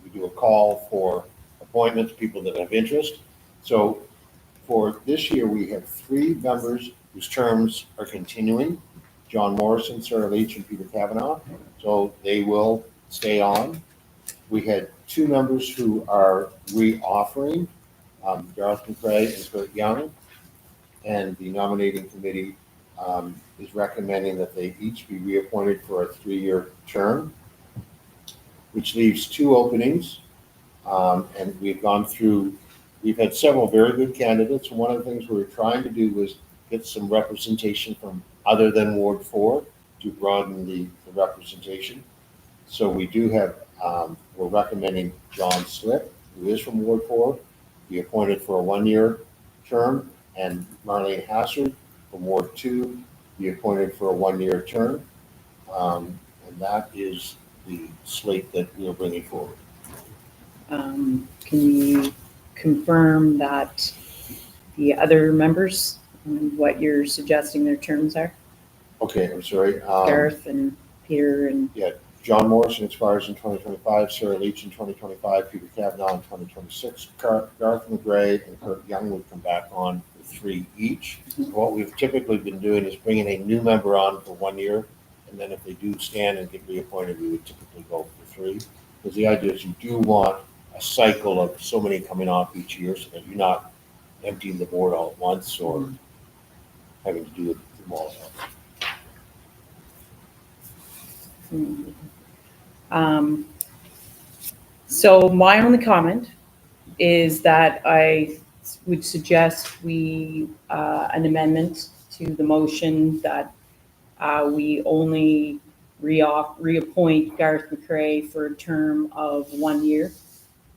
we do a call for appointments, people that have interest. So for this year, we have 3 members whose terms are continuing: John Morrison, Sarah Leach, and Peter Kavanaugh. So they will stay on. We had 2 members who are re-offering, Gareth McRae and Kurt Young, and the nominating committee is recommending that they each be reappointed for a 3-year term, which leaves 2 openings. And we've had several very good candidates. And one of the things we were trying to do was get some representation from other than Ward 4 to broaden the representation. So we do have, we're recommending John Slip, who is from Ward 4, be appointed for a 1-year term, and Marlene Hassard from Ward 2 be appointed for a 1-year term. And that is the slate that we are bringing forward. Can you confirm that the other members, what you're suggesting their terms are? Okay, I'm sorry. Gareth and Peter and. Yeah, John Morrison expires in 2025, Sarah Leach in 2025, Peter Kavanaugh in 2026, Garth McRae and Kurt Young would come back on for 3 each. What we've typically been doing is bringing a new member on for 1 year, and then if they do stand and get reappointed, we would typically go for 3. Because the idea is you do want a cycle of so many coming off each year so that you're not emptying the board all at once or having to do it them all at once. So my only comment is that I would suggest an amendment to the motion that we only reappoint Gareth McRae for a term of 1 year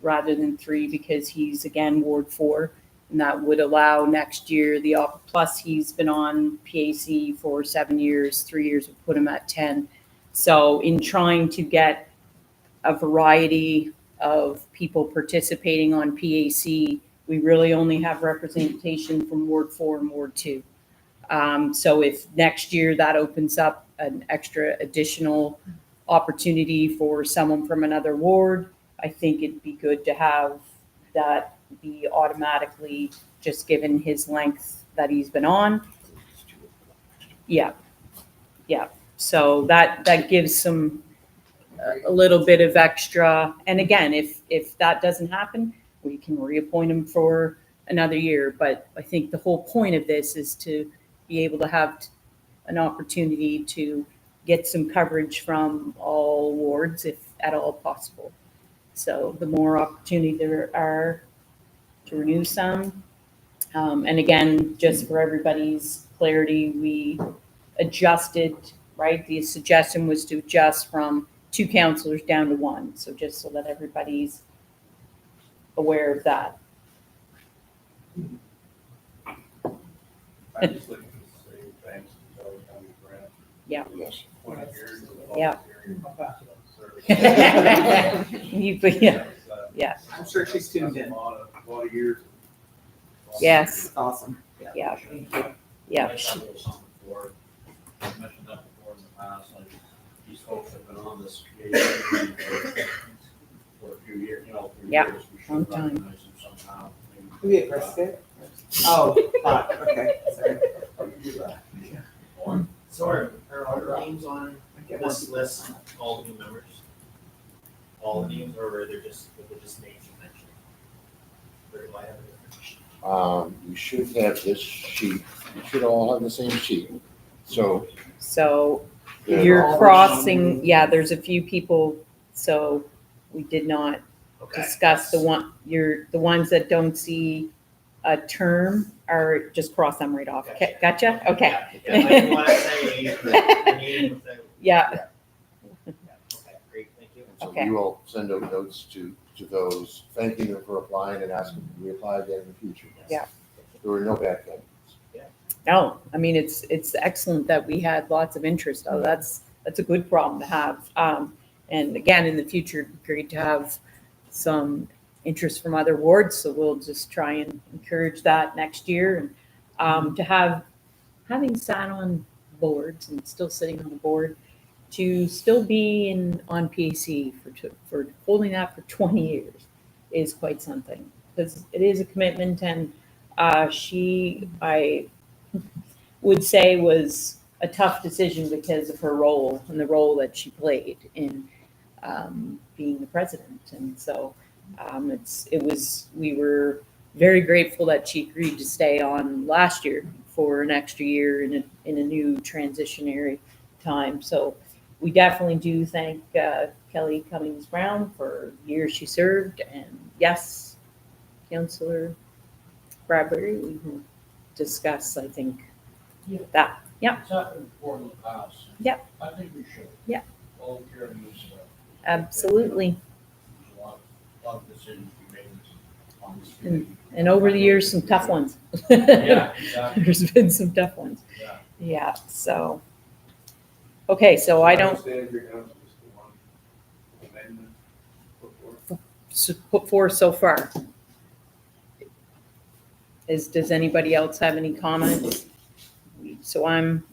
rather than 3, because he's again Ward 4, and that would allow next year plus he's been on PAC for 7 years, 3 years would put him at 10. So in trying to get a variety of people participating on PAC, we really only have representation from Ward 4 and Ward 2. So if next year that opens up an extra additional opportunity for someone from another ward, I think it'd be good to have that be automatically, just given his length that he's been on. Yeah. So that gives some a little bit of extra. And again, if that doesn't happen, we can reappoint him for another year. But I think the whole point of this is to be able to have an opportunity to get some coverage from all wards, if at all possible. So the more opportunity there are to renew some. And again, just for everybody's clarity, we adjusted, right? The suggestion was to adjust from 2 councillors down to 1. So just so that everybody's aware of that. I'm just looking for the same thanks to Kelly County Grant. Yeah. Yes. 20 years of Yeah. I'll pass it on. service. Yeah. I'm sure she's tuned in. A lot of years. Yes. Awesome. Yeah. I've Yeah. done a little something before. I've mentioned that before in the past, like, these folks have been on this committee for a few years, for Yeah, years. We should long time. recognize them somehow. maybe. Who we at brisket? Oh, okay, sorry. Sorry, are our names on Okay, this list all the new members? All the names, or are there just with the just names you mentioned? Or do I have a different sheet? You should have this sheet, you should all have the same sheet. So So the- you're all crossing, version. yeah, there's a few people, so we did not Okay. discuss the ones that don't see a term are just cross them right off. Okay, gotcha? Okay. Yeah, I didn't want to say the name without. Yeah, Okay, great, thank you. so Okay. we will send out notes to those, thanking them for applying and asking them to reapply again in the future. Yeah. There were no bad candidates. no, I mean, it's excellent that we had lots of interest. Oh, that's a good problem to have. And again, in the future, it'd be great to have some interest from other wards, so we'll just try and encourage that next year. And to having sat on boards and still sitting on the board, to still be on PAC for holding that for 20 years is quite something, because it is a commitment. And I would say was a tough decision because of her role and the role that she played in being the president. And so we were very grateful that she agreed to stay on last year for an extra year in a new transitionary time. So we definitely do thank Kelly Cummings Brown for the years she served. And yes, Councillor Bradbury, we can discuss, I think, Yeah. that. Yep, It's happened before in the past. Yep. I think we should. Yep. Volunteer use. absolutely. There's a lot of decisions we made on this committee. And over the years, some tough ones. Yeah, exactly. There's been some tough ones. Yeah. Yeah, so. Okay, so I don't understand your council is the one amendment put forth. put forth so far. Does anybody else have any comments? So I'm,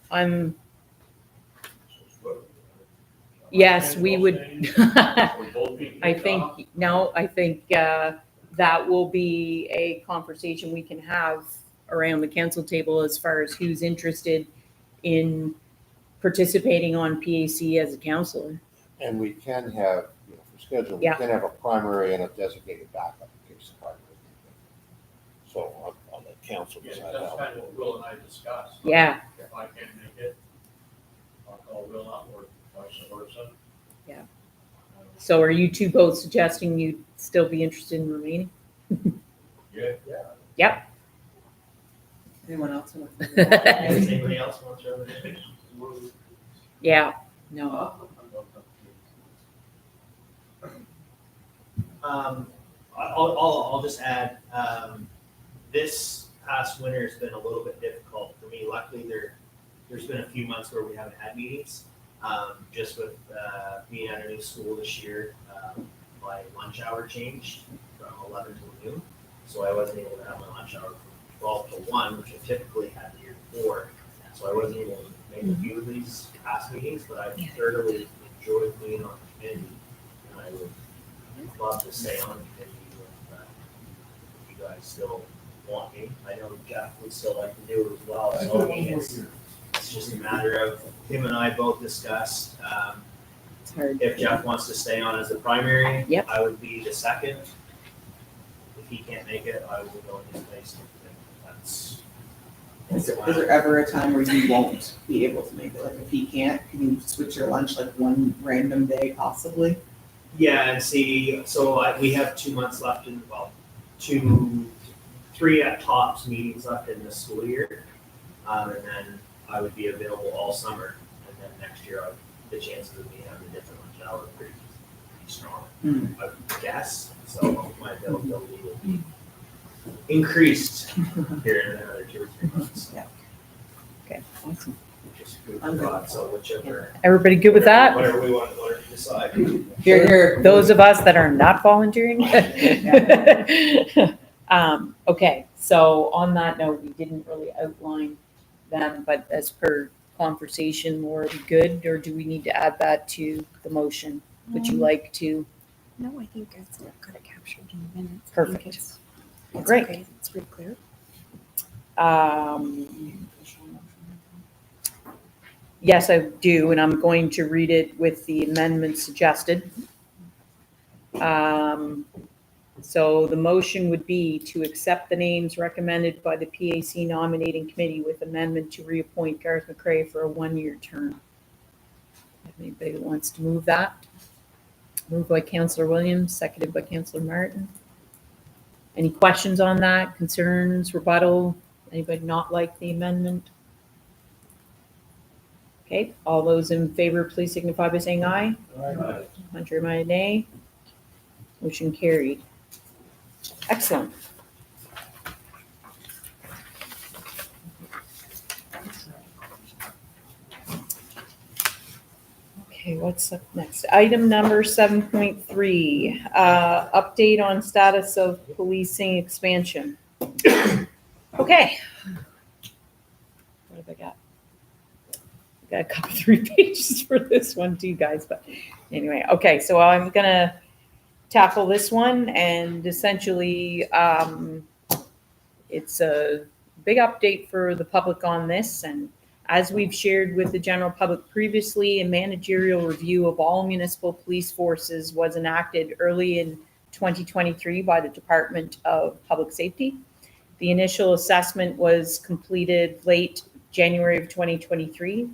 yes, we would. I think, no, I think that will be a conversation we can have around the council table as far as who's interested in participating on PAC as a counselor. And we can have, for scheduling, we Yeah. can have a primary and a designated backup in case the primary. So I'll let council Yeah, decide that's how. kind of what Will and I discussed. Yeah, If I can't make it, I'll call Will up or vice versa. Yeah. so are you two both suggesting you'd still be interested in remaining? Yeah. Yep. Anyone else want to? Does anybody else want to? Yeah, no, I'll just add, this past winter has been a little bit difficult for me. Luckily, there's been a few months where we haven't had meetings. Just with being at a new school this year, my lunch hour changed from 11 to noon. So I wasn't able to have my lunch hour from 12 to 1, which I typically had the year before. So I wasn't able to make a few of these past meetings, but I thoroughly enjoyed being on the committee. And I would love to stay on the committee if you guys still want me. I know Jeff would still like to do it as well. So I mean, it's just a matter of him and I both discussed. it's hard. If Jeff wants to stay on as the primary, Yep. I would be the second. If he can't make it, I will go in his place. That's. Is there ever a time where you won't be able to make it? Like if he can't, can you switch your lunch like one random day possibly? Yeah, and see, so we have 2 months left in, well, 3 at tops meetings left in this school year. And then I would be available all summer. And then next year, the chances of me having a different lunch hour are pretty strong, I would guess. So my availability will be increased here in another 2 or 3 months. Okay, awesome. Just food for thought, so whichever. Everybody good with that? Whatever we want to decide. Here, those of us that are not volunteering. Okay, so on that note, we didn't really outline them, but as per conversation, are we good, or do we need to add that to the motion? Would you like to? No, I think I've got it captured in the minutes. I think Perfect. It's Great. okay. It's pretty clear. Yes, I do, and I'm going to read it with the amendments suggested. So the motion would be to accept the names recommended by the PAC nominating committee with amendment to reappoint Garth McCray for a 1-year term. If anybody wants to move that. Moved by Councillor Williams, seconded by Councillor Martin. Any questions on that? Concerns, rebuttal? Anybody not like the amendment? Okay, all those in favor, please signify by saying aye. Contrary minded, nay. Motion carried. Excellent. Okay, what's up next? Item number 7.3, update on status of policing expansion. Okay. What have I got? Got a couple 3 pages for this one too, guys, but anyway, okay, so I'm gonna tackle this one, and essentially it's a big update for the public on this. And as we've shared with the general public previously, a managerial review of all municipal police forces was enacted early in 2023 by the Department of Public Safety. The initial assessment was completed late January of 2023.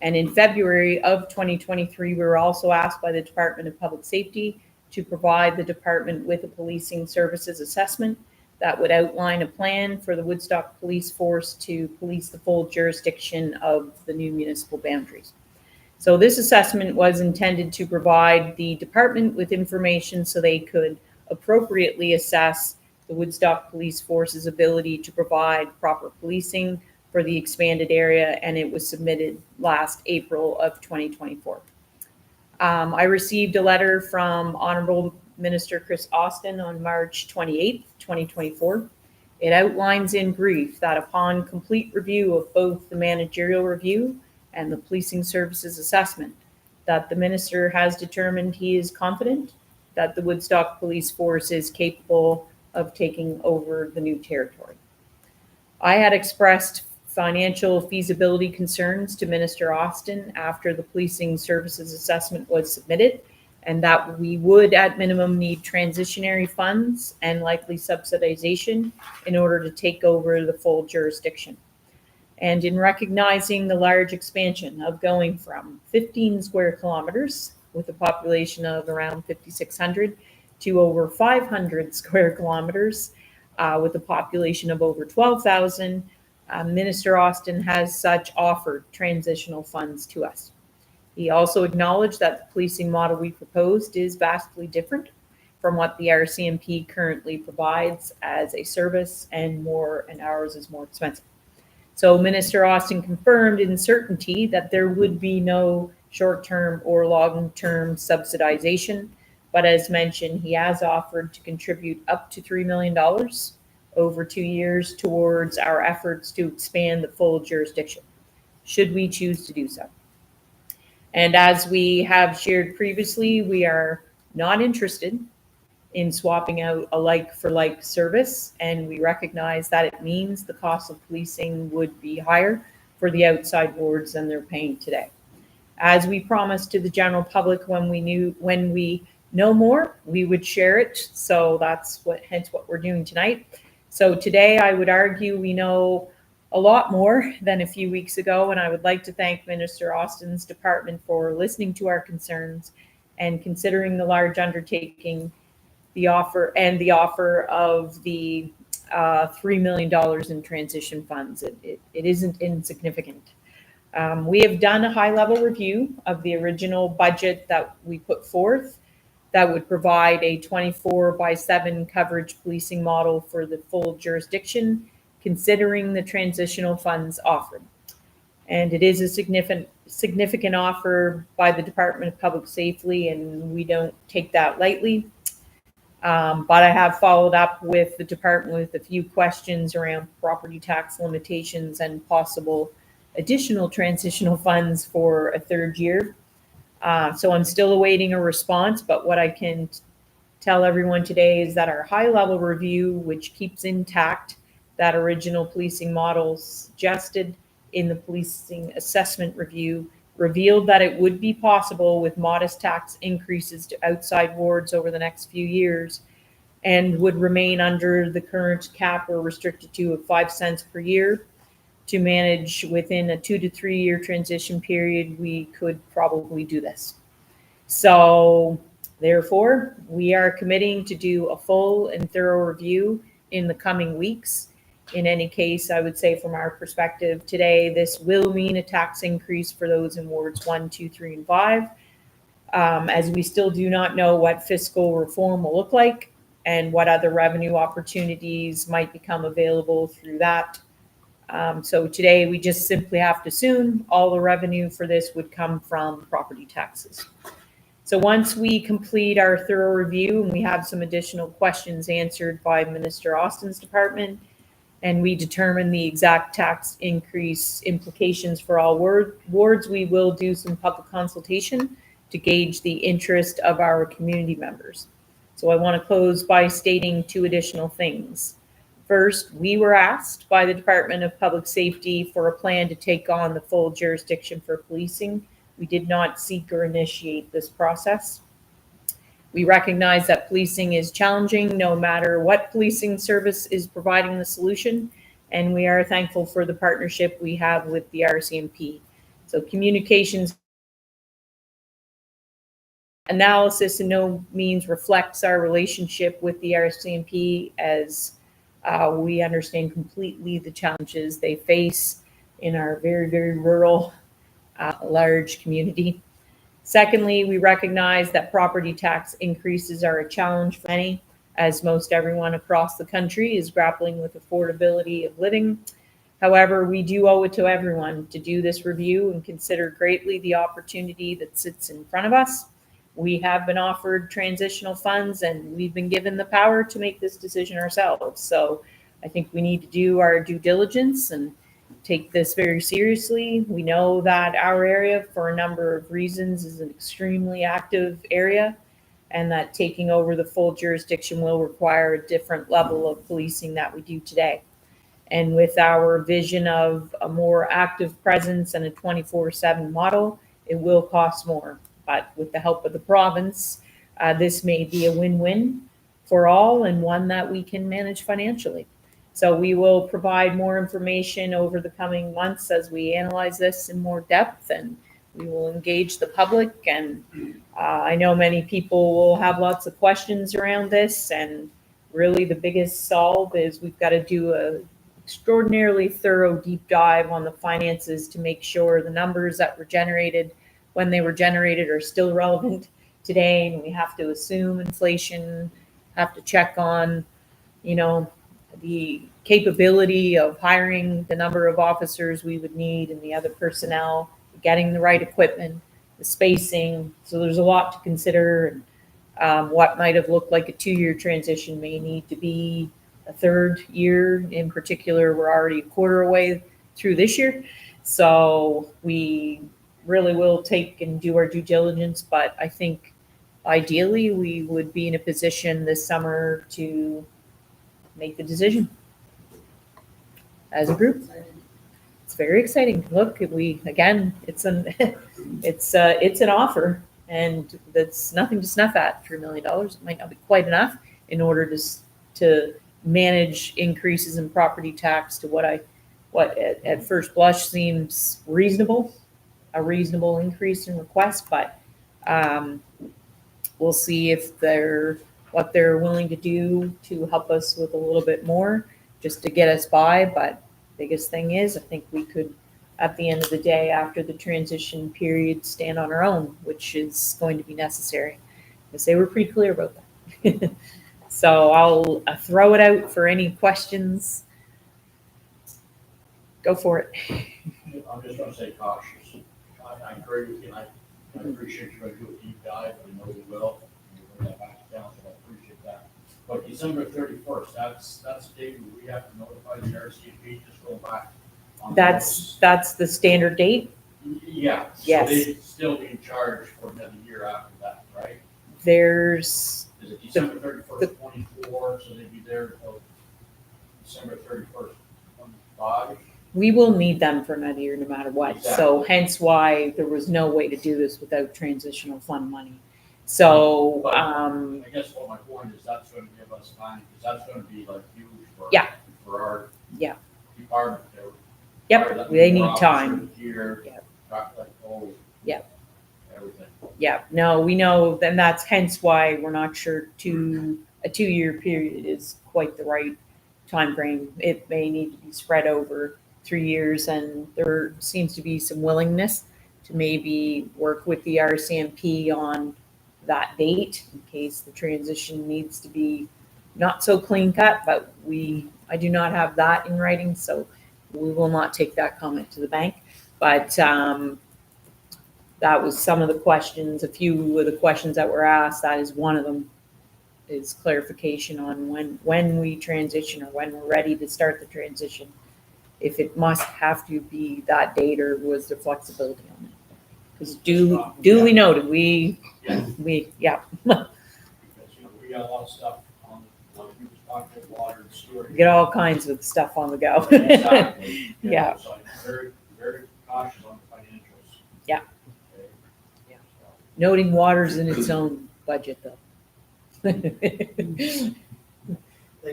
And in February of 2023, we were also asked by the Department of Public Safety to provide the department with a policing services assessment that would outline a plan for the Woodstock Police Force to police the full jurisdiction of the new municipal boundaries. So this assessment was intended to provide the department with information so they could appropriately assess the Woodstock Police Force's ability to provide proper policing for the expanded area, and it was submitted last April of 2024. I received a letter from Honorable Minister Chris Austin on March 28th, 2024. It outlines in brief that upon complete review of both the managerial review and the policing services assessment, that the minister has determined he is confident that the Woodstock Police Force is capable of taking over the new territory. I had expressed financial feasibility concerns to Minister Austin after the policing services assessment was submitted, and that we would at minimum need transitionary funds and likely subsidization in order to take over the full jurisdiction. And in recognizing the large expansion of going from 15 square kilometers with a population of around 5,600 to over 500 square kilometers with a population of over 12,000, Minister Austin has such offered transitional funds to us. He also acknowledged that the policing model we proposed is vastly different from what the RCMP currently provides as a service, and ours is more expensive. So Minister Austin confirmed in certainty that there would be no short-term or long-term subsidization, but as mentioned, he has offered to contribute up to $3 million over 2 years towards our efforts to expand the full jurisdiction, should we choose to do so. And as we have shared previously, we are not interested in swapping out a like-for-like service, and we recognize that it means the cost of policing would be higher for the outside wards than they're paying today. As we promised to the general public when we know more, we would share it. So that's hence what we're doing tonight. So today I would argue we know a lot more than a few weeks ago, and I would like to thank Minister Austin's department for listening to our concerns and considering the large undertaking, the offer of the $3 million in transition funds. It isn't insignificant. We have done a high-level review of the original budget that we put forth that would provide a 24/7 coverage policing model for the full jurisdiction, considering the transitional funds offered. And it is a significant offer by the Department of Public Safety, and we don't take that lightly. But I have followed up with the department with a few questions around property tax limitations and possible additional transitional funds for a third year. So I'm still awaiting a response, but what I can tell everyone today is that our high-level review, which keeps intact that original policing model suggested in the policing assessment review, revealed that it would be possible with modest tax increases to outside wards over the next few years and would remain under the current cap or restricted to of 5 cents per year to manage within a 2 to 3 year transition period. We could probably do this. So therefore, we are committing to do a full and thorough review in the coming weeks. In any case, I would say from our perspective today, this will mean a tax increase for those in wards 1, 2, 3, and 5, as we still do not know what fiscal reform will look like and what other revenue opportunities might become available through that. So today, we just simply have to assume all the revenue for this would come from property taxes. So once we complete our thorough review and we have some additional questions answered by Minister Austin's department, and we determine the exact tax increase implications for all wards, we will do some public consultation to gauge the interest of our community members. So I want to close by stating 2 additional things. First, we were asked by the Department of Public Safety for a plan to take on the full jurisdiction for policing. We did not seek or initiate this process. We recognize that policing is challenging no matter what policing service is providing the solution, and we are thankful for the partnership we have with the RCMP. So communications analysis in no means reflects our relationship with the RCMP, as we understand completely the challenges they face in our very, very rural, large community. Secondly, we recognize that property tax increases are a challenge for many, as most everyone across the country is grappling with affordability of living. However, we do owe it to everyone to do this review and consider greatly the opportunity that sits in front of us. We have been offered transitional funds and we've been given the power to make this decision ourselves. So I think we need to do our due diligence and take this very seriously. We know that our area, for a number of reasons, is an extremely active area, and that taking over the full jurisdiction will require a different level of policing that we do today. And with our vision of a more active presence and a 24/7 model, it will cost more. But with the help of the province, this may be a win-win for all and one that we can manage financially. So we will provide more information over the coming months as we analyze this in more depth, and we will engage the public. And I know many people will have lots of questions around this, and really the biggest solve is we've got to do a extraordinarily thorough deep dive on the finances to make sure the numbers that were generated when they were generated are still relevant today. And we have to assume inflation, have to check on, the capability of hiring the number of officers we would need and the other personnel, getting the right equipment, the spacing. So there's a lot to consider. What might have looked like a 2-year transition may need to be a 3rd year. In particular, we're already a quarter away through this year. So we really will take and do our due diligence, but I think ideally we would be in a position this summer to make the decision as a group. It's very exciting. Look, it's an offer, and that's nothing to snuff at. $3 million, it might not be quite enough in order to manage increases in property tax to what at first blush seems reasonable, a reasonable increase in request, but we'll see what they're willing to do to help us with a little bit more just to get us by. But biggest thing is, I think we could, at the end of the day, after the transition period, stand on our own, which is going to be necessary, because they were pretty clear about that. So I'll throw it out for any questions. Go for it. I'm just gonna say cautious. I agree with you, and I appreciate you gonna do a deep dive, and I know you will. We'll bring that back to council, I appreciate that. But December 31st, that's the date where we have to notify the RCMP, just go back. On That's the standard date. those. Yeah. Yes. So they'd still be in charge for another year after that, right? There's Is it December 31st, 24, so they'd be there until December 31st, 25? we will need them for another year no matter what. So Exactly. hence why there was no way to do this without transitional fund money. So, But I guess what my point is, that's gonna give us time, because that's gonna be like huge for. Yeah. For our. Yeah. Department. yep, they need time. Here. Yep. Like, oh. Yep. Everything. Yeah, no, we know, then that's hence why we're not sure a 2-year period is quite the right time frame. It may need to be spread over 3 years, and there seems to be some willingness to maybe work with the RCMP on that date in case the transition needs to be not so clean cut, but I do not have that in writing, so we will not take that comment to the bank. But that was some of the questions, a few of the questions that were asked. That is one of them, is clarification on when we transition or when we're ready to start the transition. If it must have to be that date, or was there flexibility on it? Because duly noted, Yeah. yeah, Because, we got a lot of stuff on, like you was talking about water and sewer. get all kinds of stuff on the go. Exactly. Yeah. So I'm very, very cautious on the financials. Yeah. Okay? Yeah. So, Noting water's in its own budget though. Thank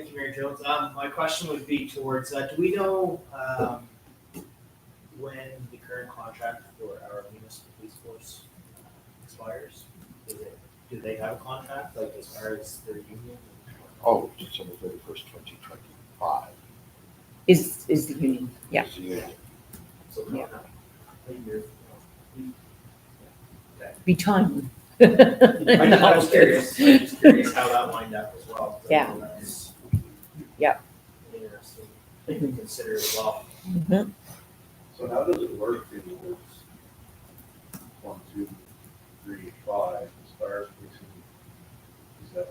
you, Mayor Jones. My question would be towards, do we know, when the current contract for our municipal police force expires? Do they have a contract, like as far as their union? Oh, December 31st, 2025. Is the union, yeah. Is the union. So Yeah. a year. Be timely. I was curious, I'm just curious how that lined up as well. Yeah. That's Yeah. interesting thing to consider as well. Mhm. So how does it work in the works? 1, 2, 3, 5, as far as fixing, is it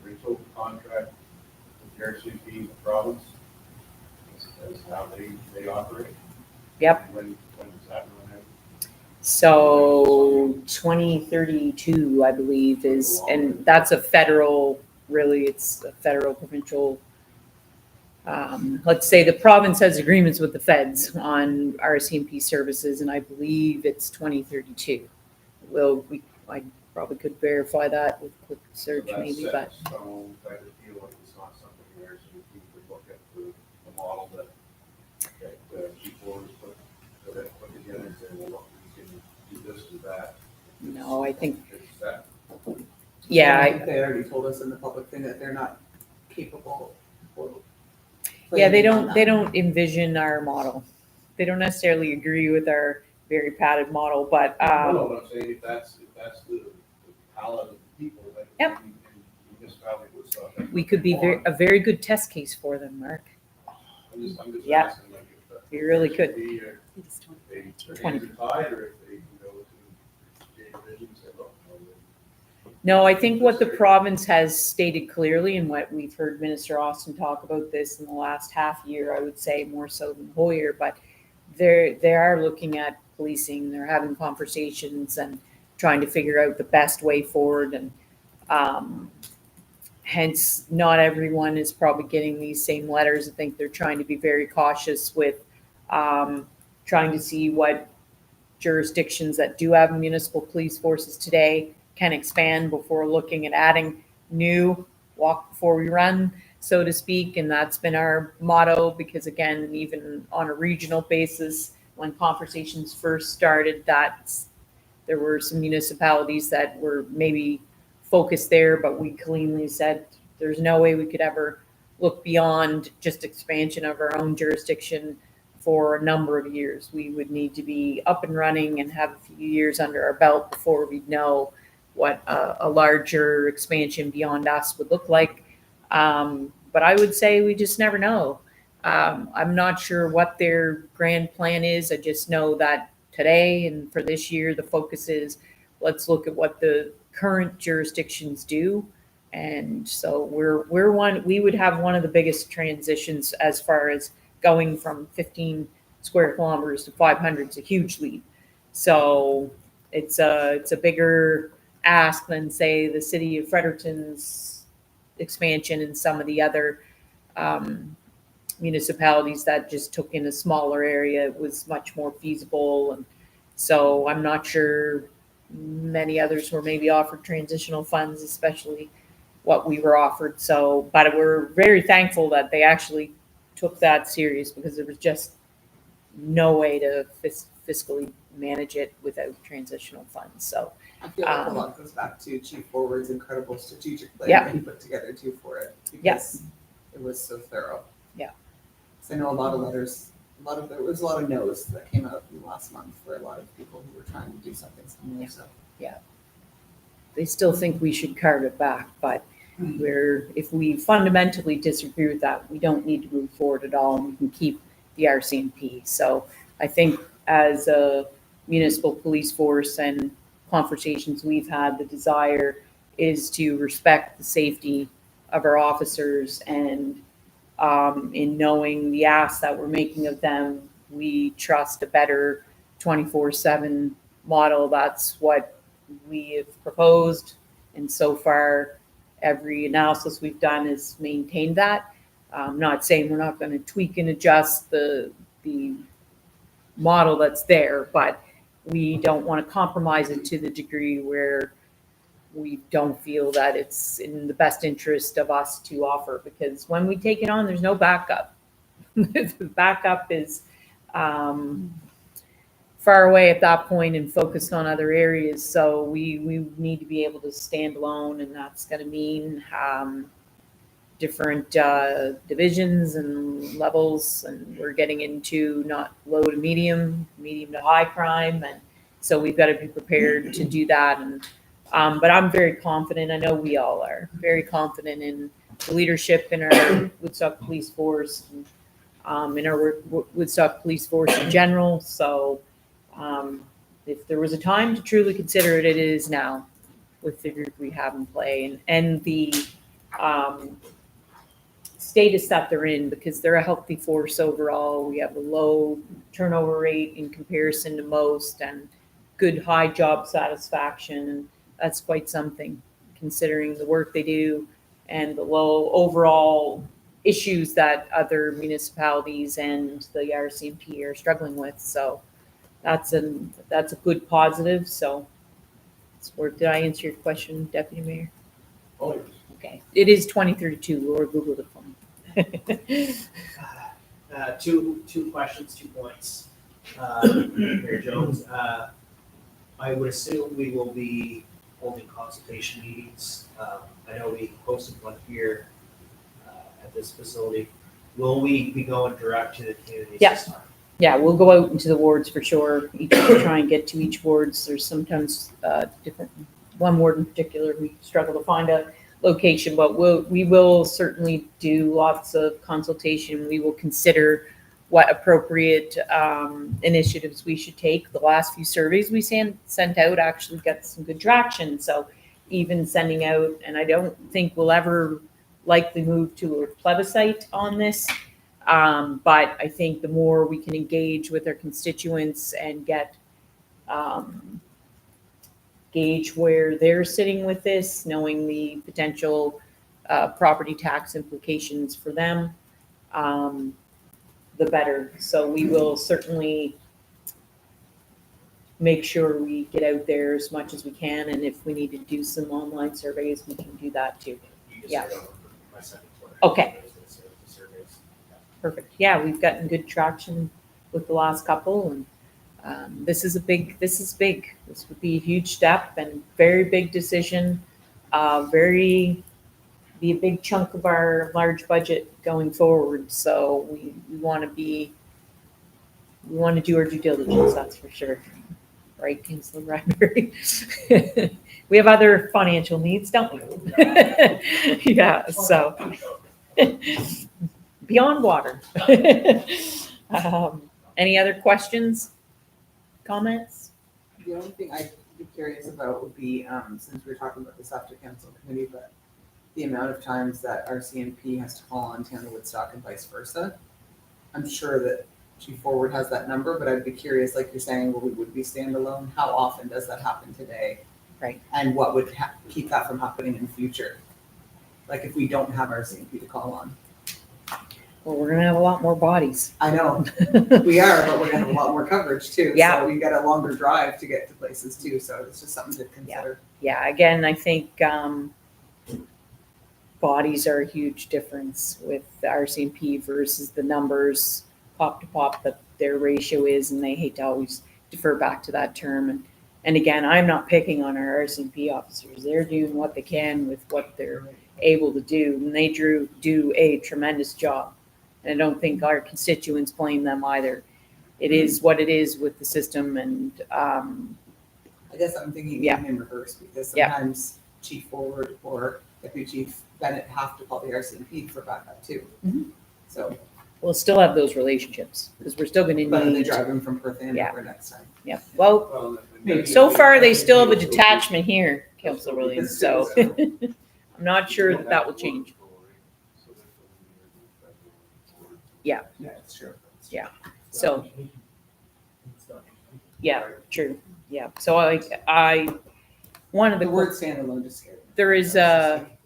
a rental contract with the RCMP in the province? Is how they operate? Yep. When does that run out? So 2032, I believe, is, and that's a federal, really, it's a federal provincial. Let's say the province has agreements with the feds on RCMP services, and I believe it's 2032. I probably could verify that with quick search So that's maybe, set but in stone, kind of feel like it's not something the RCMP could look at the model that G4 has put together and say, well, look, we can do this, do that. no, I think, It's that. yeah, I think they already told us in the public thing that they're not capable. of yeah, they planning on don't, they that. don't envision our model. They don't necessarily agree with our very padded model, but, No, but I'm saying if that's the palette of people that. Yep. in municipality would stuff. we could be a very good test case for them, Mark. I'm just Yeah. asking like if. We really could. Be, It's 20. they 20. tied, or if they can go to J Division and say, look, No, I think what the province has stated clearly, and what we've heard Minister Austin talk about this in the last half year, I would say more so than Hoyer, but they are looking at policing, they're having conversations and trying to figure out the best way forward, and hence not everyone is probably getting these same letters. I think they're trying to be very cautious with trying to see what jurisdictions that do have municipal police forces today can expand before looking at adding new, walk before we run, so to speak. And that's been our motto, because again, even on a regional basis, when conversations first started, there were some municipalities that were maybe focused there, but we cleanly said there's no way we could ever look beyond just expansion of our own jurisdiction for a number of years. We would need to be up and running and have a few years under our belt before we'd know what a larger expansion beyond us would look like. But I would say we just never know. I'm not sure what their grand plan is. I just know that today and for this year, the focus is let's look at what the current jurisdictions do. And so we would have one of the biggest transitions as far as going from 15 square kilometers to 500 is a huge leap. So it's a bigger ask than, say, the city of Fredericton's expansion and some of the other municipalities that just took in a smaller area, it was much more feasible. And so I'm not sure many others were maybe offered transitional funds, especially what we were offered. So, but we're very thankful that they actually took that serious, because there was just no way to fiscally manage it without transitional funds. So, I feel like a lot goes back to Chief Forward's incredible strategic plan Yeah. that he put together too for it. Yes. Because it was so thorough. Yeah. So I know a lot of letters, there was a lot of no's that came out in the last month for a lot of people who were trying to do something similar, so. they still think we should carve it back, but if we fundamentally disagree with that, we don't need to move forward at all, and we can keep the RCMP. So I think as a municipal police force and conversations we've had, the desire is to respect the safety of our officers, and in knowing the ask that we're making of them, we trust a better 24/7 model. That's what we have proposed, and so far, every analysis we've done has maintained that. I'm not saying we're not going to tweak and adjust the model that's there, but we don't want to compromise it to the degree where we don't feel that it's in the best interest of us to offer, because when we take it on, there's no backup. The backup is far away at that point and focused on other areas. So we need to be able to stand alone, and that's going to mean different divisions and levels, and we're getting into not low to medium to high crime, and so we've got to be prepared to do that. And but I'm very confident. I know we all are very confident in the leadership in our Woodstock Police Force, and in our Woodstock Police Force in general. So if there was a time to truly consider it, it is now, with the group we have in play, and the status that they're in, because they're a healthy force overall. We have a low turnover rate in comparison to most, and good high job satisfaction, and that's quite something considering the work they do and the low overall issues that other municipalities and the RCMP are struggling with. So that's a good positive. So did I answer your question, Deputy Mayor? Oh, Okay. It is 2032, or Google it for me. Two questions, 2 points. Mayor Jones, I would assume we will be holding consultation meetings. I know we hosted one here at this facility. Will we be going direct to the communities Yes. this time? Yeah, we'll go out into the wards for sure. Try and get to each wards. There's sometimes different, one ward in particular, we struggle to find a location, but we will certainly do lots of consultation. We will consider what appropriate initiatives we should take. The last few surveys we sent out actually got some good traction. So even sending out, and I don't think we'll ever likely move to a plebiscite on this, but I think the more we can engage with our constituents and get gauge where they're sitting with this, knowing the potential property tax implications for them, the better. So we will certainly make sure we get out there as much as we can, and if we need to do some online surveys, we can do that too. You just Yeah. heard on my second question. Okay. I was gonna say the surveys. Perfect. Yeah, we've gotten good traction with the last couple, and this is big. This would be a huge step and very big decision. Be a big chunk of our large budget going forward. So we want to do our due diligence. That's for sure. Right, Councilor Bradbury? We have other financial needs, don't we? Yeah. So beyond water. Any other questions? Comments? The only thing I'd be curious about would be, since we're talking about this after council committee, but the amount of times that RCMP has to call on Town of Woodstock and vice versa. I'm sure that Chief Forward has that number, but I'd be curious, like you're saying, well, we would be standalone. How often does that happen today? Right. And what would keep that from happening in the future? Like if we don't have RCMP to call on. Well, we're gonna have a lot more bodies. I know, we are, but we're gonna have a lot more coverage too. Yeah. So we got a longer drive to get to places too, so it's just something to consider. Yeah, again, I think bodies are a huge difference with the RCMP versus the numbers pop to pop that their ratio is, and they hate to always defer back to that term. And again, I'm not picking on our RCMP officers. They're doing what they can with what they're able to do, and they do a tremendous job. And I don't think our constituents blame them either. It is what it is with the system, and I guess I'm thinking Yeah. even in reverse, because Yeah. sometimes Chief Forward or Deputy Chief Bennett have to call the RCMP for backup too. Mhm. So, we'll still have those relationships because we're still going to but they need. drive him from Perth Yeah. Andover next time. Yeah. Well, Well, maybe- so far they still have a detachment here, Council Williams. So That's I'm not sure that will change. Yeah, it's true. Yeah. So yeah, true. Yeah. So one of The the word standalone just scared me. there is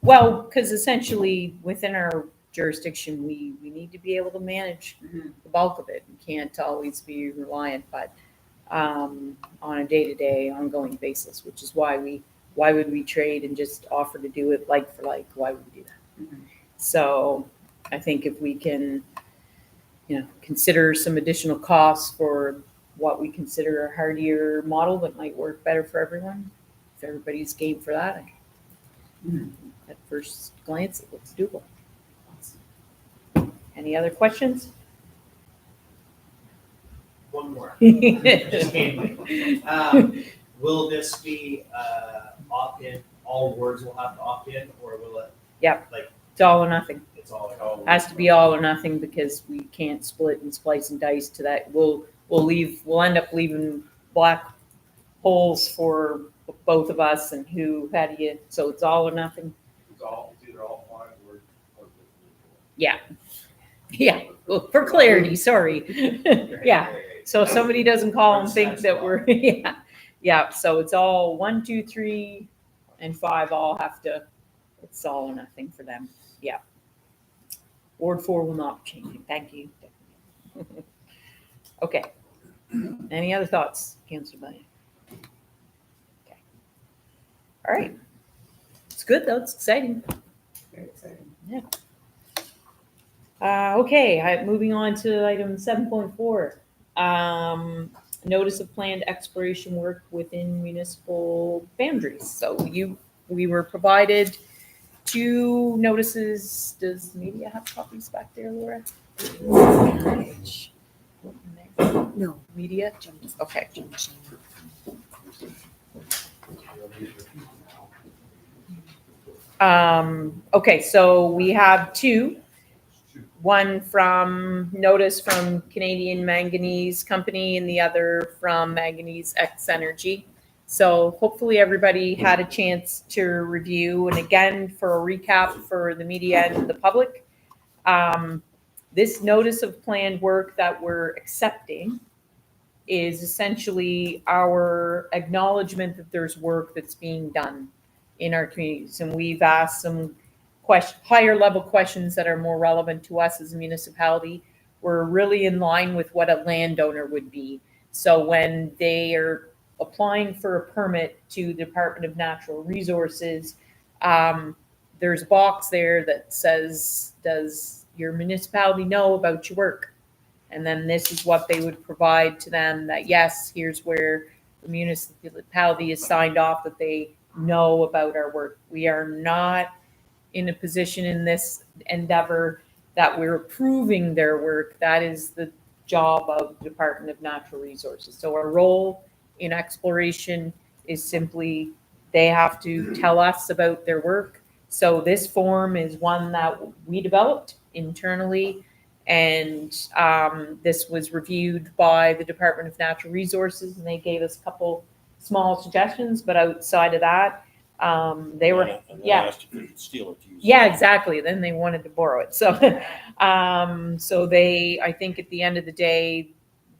well, because essentially within our jurisdiction we need to be able to manage Mhm. the bulk of it. We can't always be reliant, but on a day-to-day, ongoing basis, which is why would we trade and just offer to do it like for like? Why would we do that? Mhm. So I think if we can, consider some additional costs for what we consider a hardier model that might work better for everyone, if everybody's game for that, Mhm. at first glance, it looks doable. Any other questions? One more. Just came to me. Will this be opt-in, all wards will have to opt in, or will it? Yep. Like, It's all or nothing. it's all. Has to be all or nothing because we can't split and splice and dice to that. We'll end up leaving black holes for both of us and how do you, so it's all or nothing. It's either all 5 or. Yeah. Yeah, well, for clarity, sorry. Yeah, so somebody doesn't call and think that we're, yeah, so it's all 1, 2, 3, and 5 all have to, it's all or nothing for them, yeah. Ward 4 will not be changing, thank you. Okay, any other thoughts, Councilor Bunny? Okay. All right, it's good though, it's exciting. Very exciting. Okay, moving on to item 7.4. Notice of planned exploration work within municipal boundaries. So we were provided 2 notices. Does media have copies back there, Laura? No. Media? Okay. Okay, so we have 2. One from notice from Canadian Manganese Company and the other from Manganese X Energy. So hopefully everybody had a chance to review. And again, for a recap for the media and the public, this notice of planned work that we're accepting is essentially our acknowledgement that there's work that's being done in our communities. And we've asked some higher level questions that are more relevant to us as a municipality. We're really in line with what a landowner would be. So when they are applying for a permit to the Department of Natural Resources, there's a box there that says, does your municipality know about your work? And then this is what they would provide to them, that yes, here's where the municipality is signed off that they know about our work. We are not in a position in this endeavor that we're approving their work. That is the job of the Department of Natural Resources. So our role in exploration is simply they have to tell us about their work. So this form is one that we developed internally, and this was reviewed by the Department of Natural Resources, and they gave us a couple small suggestions, but outside of that, they were, And they yeah. asked if you could steal it to use. Yeah, exactly. Then they wanted to borrow it. So, so I think at the end of the day,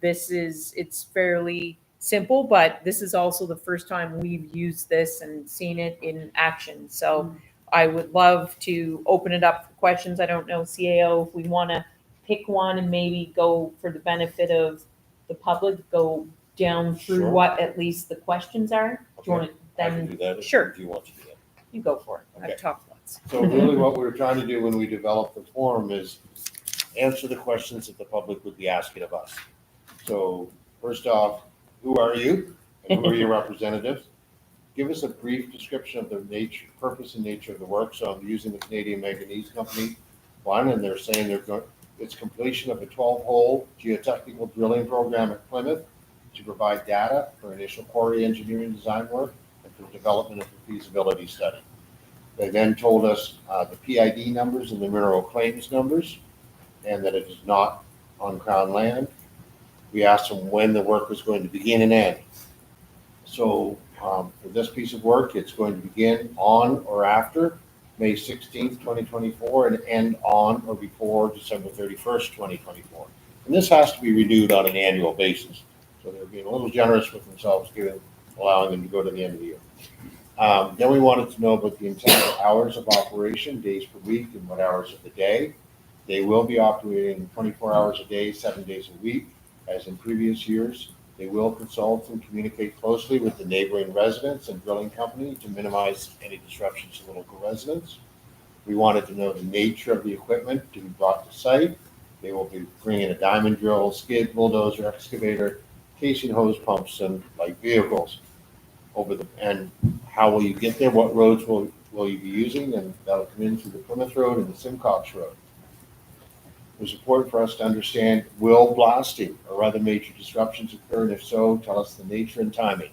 it's fairly simple, but this is also the first time we've used this and seen it in action. So I would love to open it up for questions. I don't know, CAO, if we want to pick one and maybe go for the benefit of the public, go down through Sure. what at least the questions are? Do you want to I can then, do that sure. if you want to do that. you go for it. Okay. I've talked lots. So really what we were trying to do when we developed the forum is answer the questions that the public would be asking of us. So first off, who are you and who are your representatives? Give us a brief description of the nature, purpose and nature of the work. So I'm using the Canadian Manganese Company one, and they're saying it's completion of a 12-hole geotechnical drilling program at Plymouth to provide data for initial quarry engineering design work and for development of the feasibility study. They then told us the PID numbers and the mineral claims numbers, and that it is not on Crown land. We asked them when the work was going to begin and end. So for this piece of work, it's going to begin on or after May 16th, 2024, and end on or before December 31st, 2024. And this has to be renewed on an annual basis. So they're being a little generous with themselves, allowing them to go to the end of the year. Then we wanted to know about the intended hours of operation, days per week, and what hours of the day. They will be operating 24 hours a day, 7 days a week, as in previous years. They will consult and communicate closely with the neighboring residents and drilling company to minimize any disruptions to local residents. We wanted to know the nature of the equipment to be brought to site. They will be bringing a diamond drill, skid, bulldozer, excavator, casing hose pumps, and light vehicles. And how will you get there? What roads will you be using? And that'll come in through the Plymouth Road and the Simcox Road. It was important for us to understand, will blasting or other major disruptions occur? And if so, tell us the nature and timing.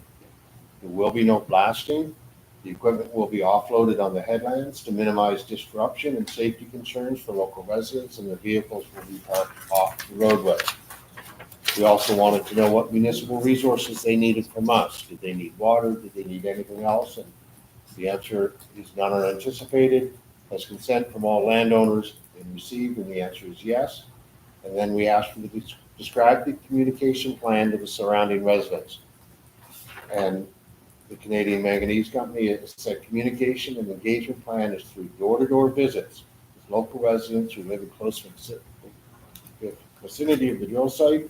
There will be no blasting. The equipment will be offloaded on the headlands to minimize disruption and safety concerns for local residents, and the vehicles will be parked off the roadway. We also wanted to know what municipal resources they needed from us. Did they need water? Did they need anything else? And the answer is none are anticipated. Has consent from all landowners been received? And the answer is yes. And then we asked them to describe the communication plan to the surrounding residents. And the Canadian Manganese Company has said communication and engagement plan is through door-to-door visits with local residents who live in close vicinity of the drill site.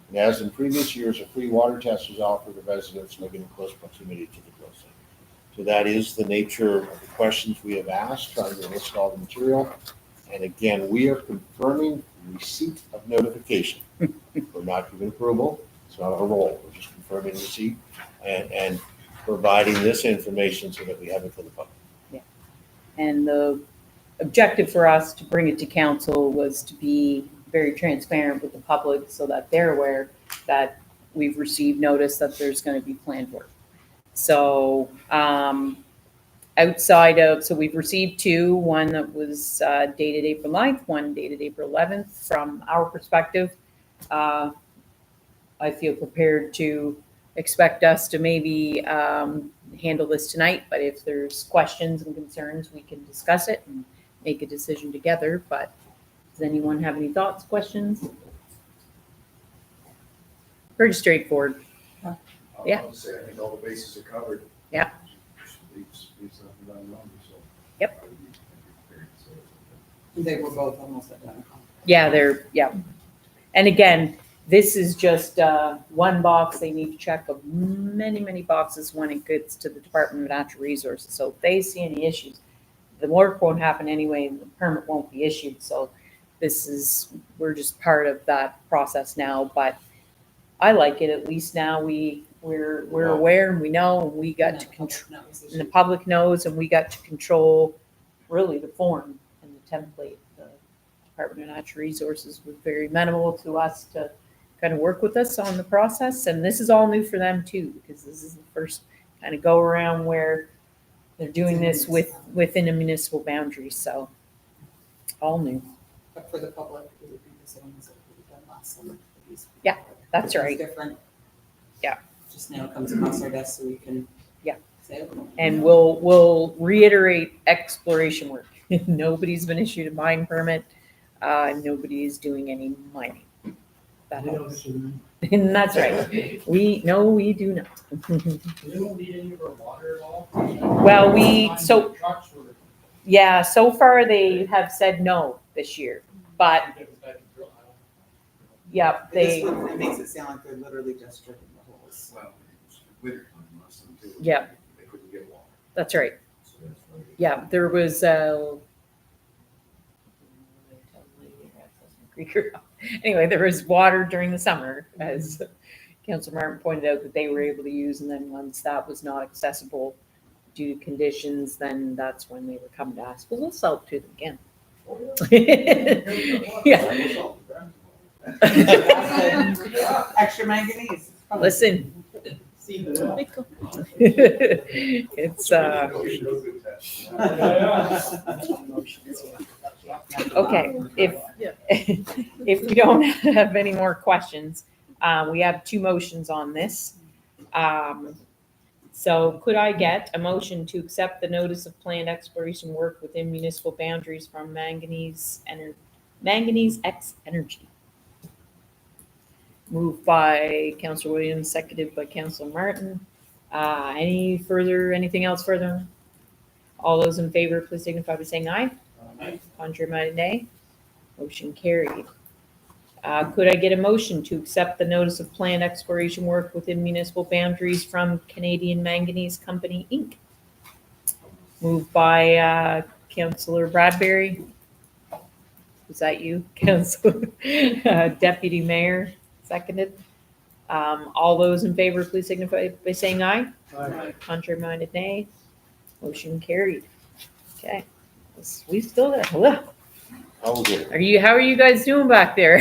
And as in previous years, a free water test was offered to residents living in close proximity to the drill site. So that is the nature of the questions we have asked, trying to list all the material. And again, we are confirming receipt of notification. We're not giving approval. It's not our role. We're just confirming receipt and providing this information so that we have it for the public. Yeah. And the objective for us to bring it to council was to be very transparent with the public so that they're aware that we've received notice that there's going to be planned work. So so we've received two, one that was dated April 9th, one dated April 11th. From our perspective, I feel prepared to expect us to maybe handle this tonight, but if there's questions and concerns, we can discuss it and make a decision together. But does anyone have any thoughts, questions? Pretty straightforward. Yeah. I'll say, I think all the bases are covered. Yeah. Leaves nothing unknown, so. Yep. They were both almost identical. Yeah. And again, this is just one box they need to check of many, many boxes when it gets to the Department of Natural Resources. So if they see any issues, the work won't happen anyway and the permit won't be issued. So we're just part of that process now, but I like it. At least now we're aware and we know, and we got to control, and the public knows, and we got to control really the form and the template. The Department of Natural Resources was very amenable to us to kind of work with us on the process. And this is all new for them too, because this is the first kind of go around where they're doing this within a municipal boundary. So all new. But for the public, it would be the same as what we've done last summer. Yeah, that's Which is right. Different. Yeah. Just now comes across our desk so we can. Yeah. Say it. And we'll reiterate exploration work. Nobody's been issued a mine permit. Nobody is doing any mining. That They don't helps. issue And that's right. We do not. They don't need any of our water at all? Well, Trucks were. yeah, so far they have said no this year, but Yep, they, It makes it sound like they're literally just stripping the holes. Well, it's winter time last time too. Yeah. They couldn't get water. that's right. So that's why they- Yeah, there was anyway, there was water during the summer, as Councilor Martin pointed out, that they were able to use, and then once that was not accessible due to conditions, then that's when they were coming to us. Well, we'll sell it to them again. Yeah. Extra manganese. Listen, See the. it's okay. If we don't have any more questions, we have two motions on this. So could I get a motion to accept the notice of planned exploration work within municipal boundaries from Manganese X Energy? Moved by Councilor Williams, seconded by Councilor Martin. Anything else further? All those in favor, please signify by saying aye. Contrary minded, nay. Motion carried. Could I get a motion to accept the notice of planned exploration work within municipal boundaries from Canadian Manganese Company, Inc.? Moved by Councillor Bradbury. Was that you, Councillor? Deputy Mayor, seconded. All those in favor, please signify by saying aye. Contrary minded, nay. Motion carried. Okay. We still there. Oh, dear. How are you guys doing back there?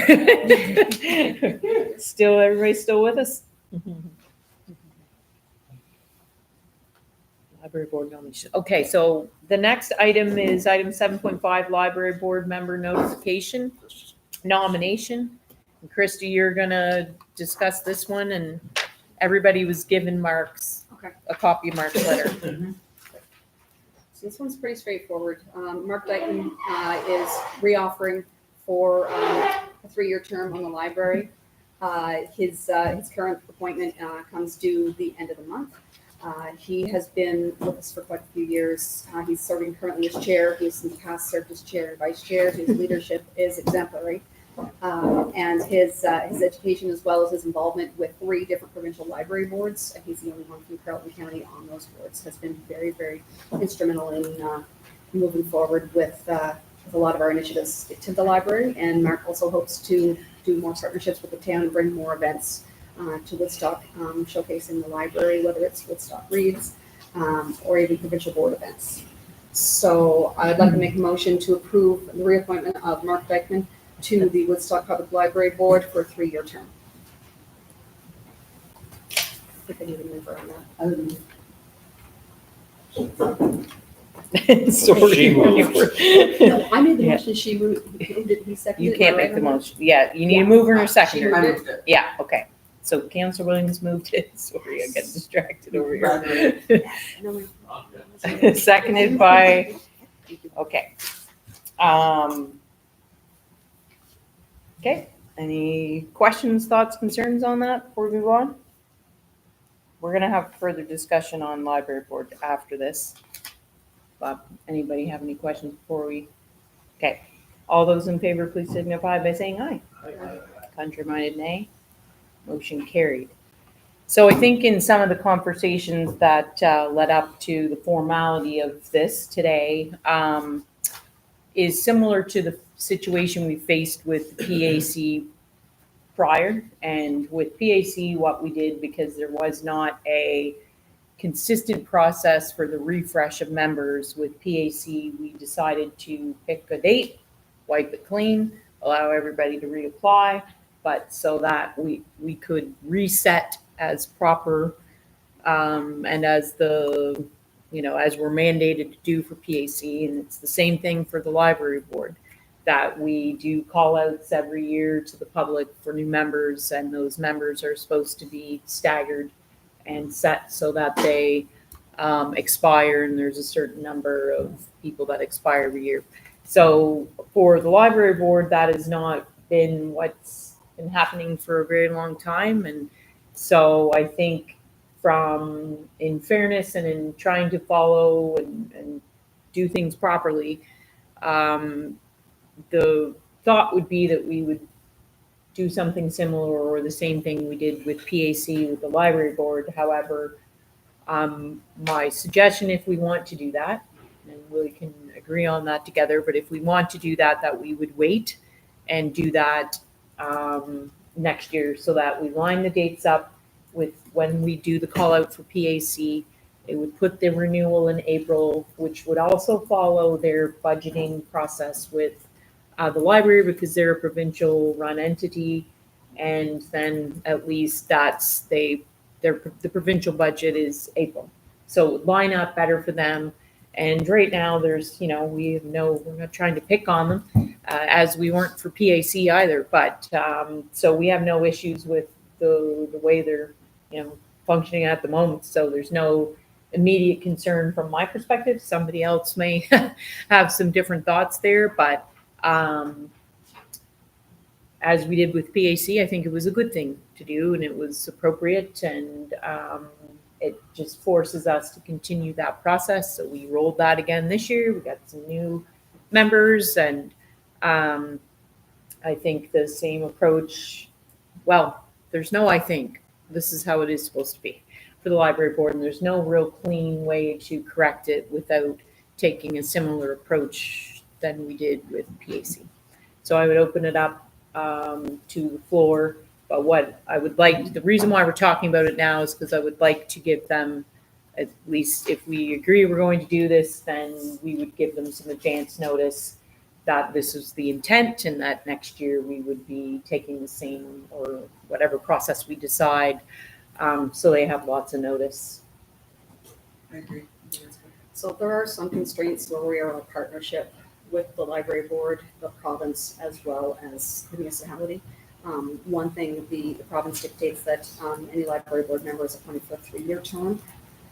Everybody still with us? Library board nomination. Okay, so the next item is item 7.5, library board member notification, nomination. And Christy, you're gonna discuss this one, and everybody was given Mark's, a copy of Mark's letter. So this one's pretty straightforward. Mark Dyken is reoffering for a 3-year term on the library. His current appointment comes due the end of the month. He has been with us for quite a few years. He's serving currently as chair. He's in the past served as chair and vice chair. His leadership is exemplary. And his education, as well as his involvement with 3 different provincial library boards, and he's the only one from Carleton County on those boards, has been very, very instrumental in moving forward with a lot of our initiatives to the library. And Mark also hopes to do more partnerships with the town and bring more events to Woodstock, showcasing the library, whether it's Woodstock Reads or even provincial board events. So I'd like to make a motion to approve the reappointment of Mark Dyckman to the Woodstock Public Library Board for a 3-year term. If I need a member on that. Sorry. She moved. No, I made the Yeah. motion, she moved, he seconded You it. can't Am I make the right on motion. Yeah, you need a Yeah. mover and a seconder. I moved it. Yeah, okay. So Councilor Williams moved it. Sorry, I got distracted over Bradbury. here. that? No, Seconded by, okay. Okay, any questions, thoughts, concerns on that before we move on? We're gonna have further discussion on library board after this. But anybody have any questions before we? Okay, all those in favor, please signify by saying aye. Contrary minded, nay. Motion carried. So I think in some of the conversations that led up to the formality of this today is similar to the situation we faced with PAC prior. And with PAC, what we did, because there was not a consistent process for the refresh of members with PAC, we decided to pick a date, wipe it clean, allow everybody to reapply, but so that we could reset as proper and as the, as we're mandated to do for PAC. And it's the same thing for the library board, that we do call outs every year to the public for new members, and those members are supposed to be staggered and set so that they expire, and there's a certain number of people that expire every year. So for the library board, that has not been what's been happening for a very long time. And so I think in fairness and in trying to follow and do things properly, the thought would be that we would do something similar or the same thing we did with PAC with the library board. However, my suggestion, if we want to do that, and we can agree on that together, but if we want to do that, that we would wait and do that next year so that we line the dates up with when we do the call out for PAC. It would put the renewal in April, which would also follow their budgeting process with the library because they're a provincial run entity. And then at least the provincial budget is April. So it would line up better for them. And right now there's, we're not trying to pick on them as we weren't for PAC either. But so we have no issues with the way they're, functioning at the moment. So there's no immediate concern from my perspective. Somebody else may have some different thoughts there, but as we did with PAC, I think it was a good thing to do and it was appropriate, and it just forces us to continue that process. So we rolled that again this year. We got some new members, and I think the same approach, well, there's no I think. This is how it is supposed to be for the library board, and there's no real clean way to correct it without taking a similar approach than we did with PAC. So I would open it up to the floor, but what I would like, the reason why we're talking about it now is because I would like to give them, at least if we agree we're going to do this, then we would give them some advance notice that this is the intent and that next year we would be taking the same or whatever process we decide, so they have lots of notice. I agree. So there are some constraints where we are in a partnership with the library board, the province, as well as the municipality. One thing, the province dictates that any library board member is appointed for a 3-year term.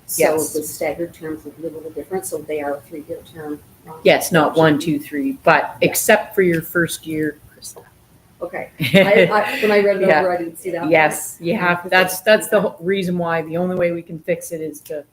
So Yes. the staggered terms would be a little different, so they are a 3-year term. Yes, not 1, 2, 3, but except for your first year, Krista. Okay. When I read it Yeah. over, I didn't see that. Yes, you have, that's the reason why, the only way we can fix it is to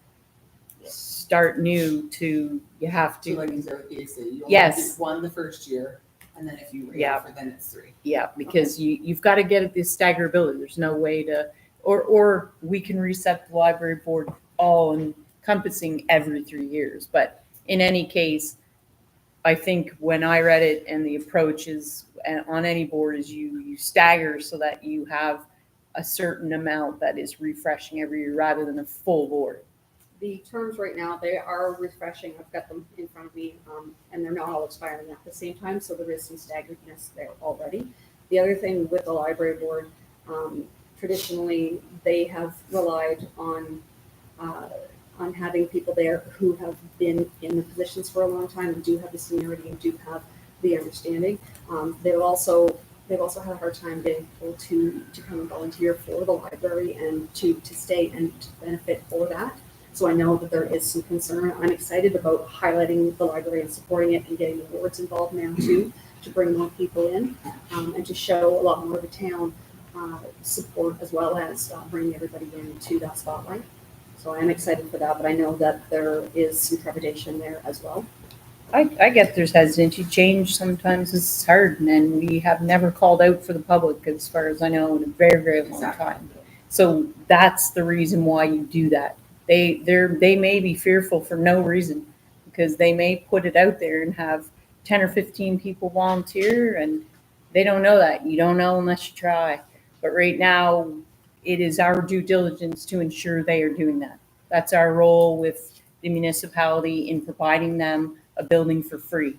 start new you have So like to, you said with PAC, you only Yes. do one the first year, and then if you Yeah. for then it's 3. yeah, because you've got to get at this staggerability. There's no way to, or we can reset the library board all encompassing every 3 years. But in any case, I think when I read it and the approach is on any board is you stagger so that you have a certain amount that is refreshing every year rather than a full board. The terms right now, they are refreshing. I've got them in front of me, and they're not all expiring at the same time, so there is some staggeredness there already. The other thing with the library board, traditionally, they have relied on having people there who have been in the positions for a long time and do have the seniority and do have the understanding. They've also had a hard time getting people to come and volunteer for the library and to stay and to benefit for that. So I know that there is some concern. I'm excited about highlighting the library and supporting it and getting the boards involved now too, to bring more people in and to show a lot more of the town support as well as bringing everybody into that spotlight. So I'm excited for that, but I know that there is some trepidation there as well. I get there's hesitancy. Change sometimes is hard, and we have never called out for the public, as far as I know, in a very, very long time. So that's the reason why you do that. They may be fearful for no reason, because they may put it out there and have 10 or 15 people volunteer, and they don't know that. You don't know unless you try. But right now, it is our due diligence to ensure they are doing that. That's our role with the municipality in providing them a building for free.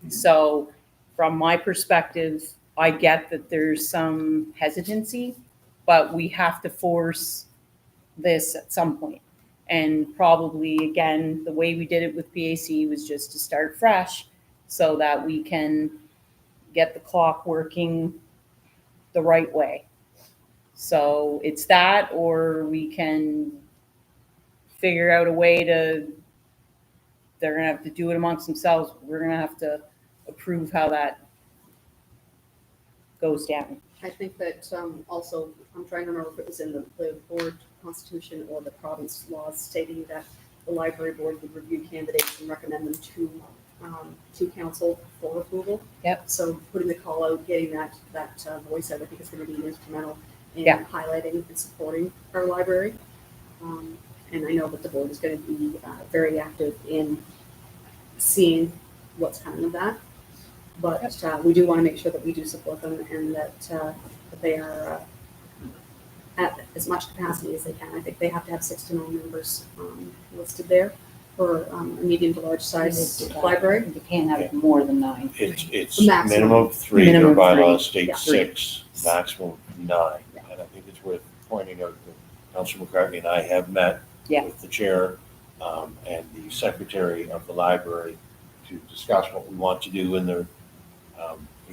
So from my perspective, I get that there's some hesitancy, but we have to force this at some point. And probably, again, the way we did it with PAC was just to start fresh so that we can get the clock working the right way. So it's that, or we can figure out a way they're going to have to do it amongst themselves. We're going to have to approve how that goes down. I think that also, I'm trying to remember if it was in the board constitution or the province laws stating that the library board would review candidates and recommend them to to council for approval. Yep. So putting the call out, getting that voice out, I think is going to be instrumental in Yeah. highlighting and supporting our library. And I know that the board is going to be very active in seeing what's coming of that. But we do want to make sure that we do support them and that they are at as much capacity as they can. I think they have to have 6 to 9 members listed there for a medium to large size library. You can't have more than 9. It's Maximum. minimum of 3, Minimum their of bylaws 3. state Yeah. 6, maximum of 9. Yeah. And I think it's worth pointing out that Councilor McCartney and I have met Yeah. with the chair and the secretary of the library to discuss what we want to do, and there's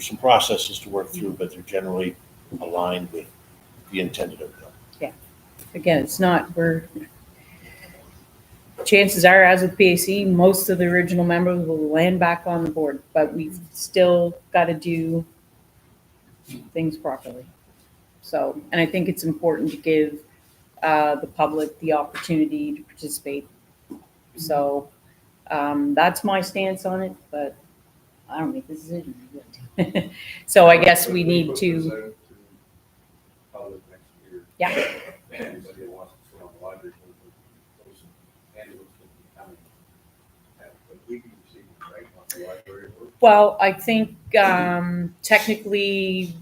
some processes to work through, but they're generally aligned with the intended outcome. Again, it's not, chances are, as with PAC, most of the original members will land back on the board, but we've still got to do things properly. So, and I think it's important to give the public the opportunity to participate. So that's my stance on it, but I don't make the decision. So I guess we need to, Public next year. Yeah. And anybody that wants to sit on the library board, those candidates will be coming. But we can receive them, right, on the library board. well, I think technically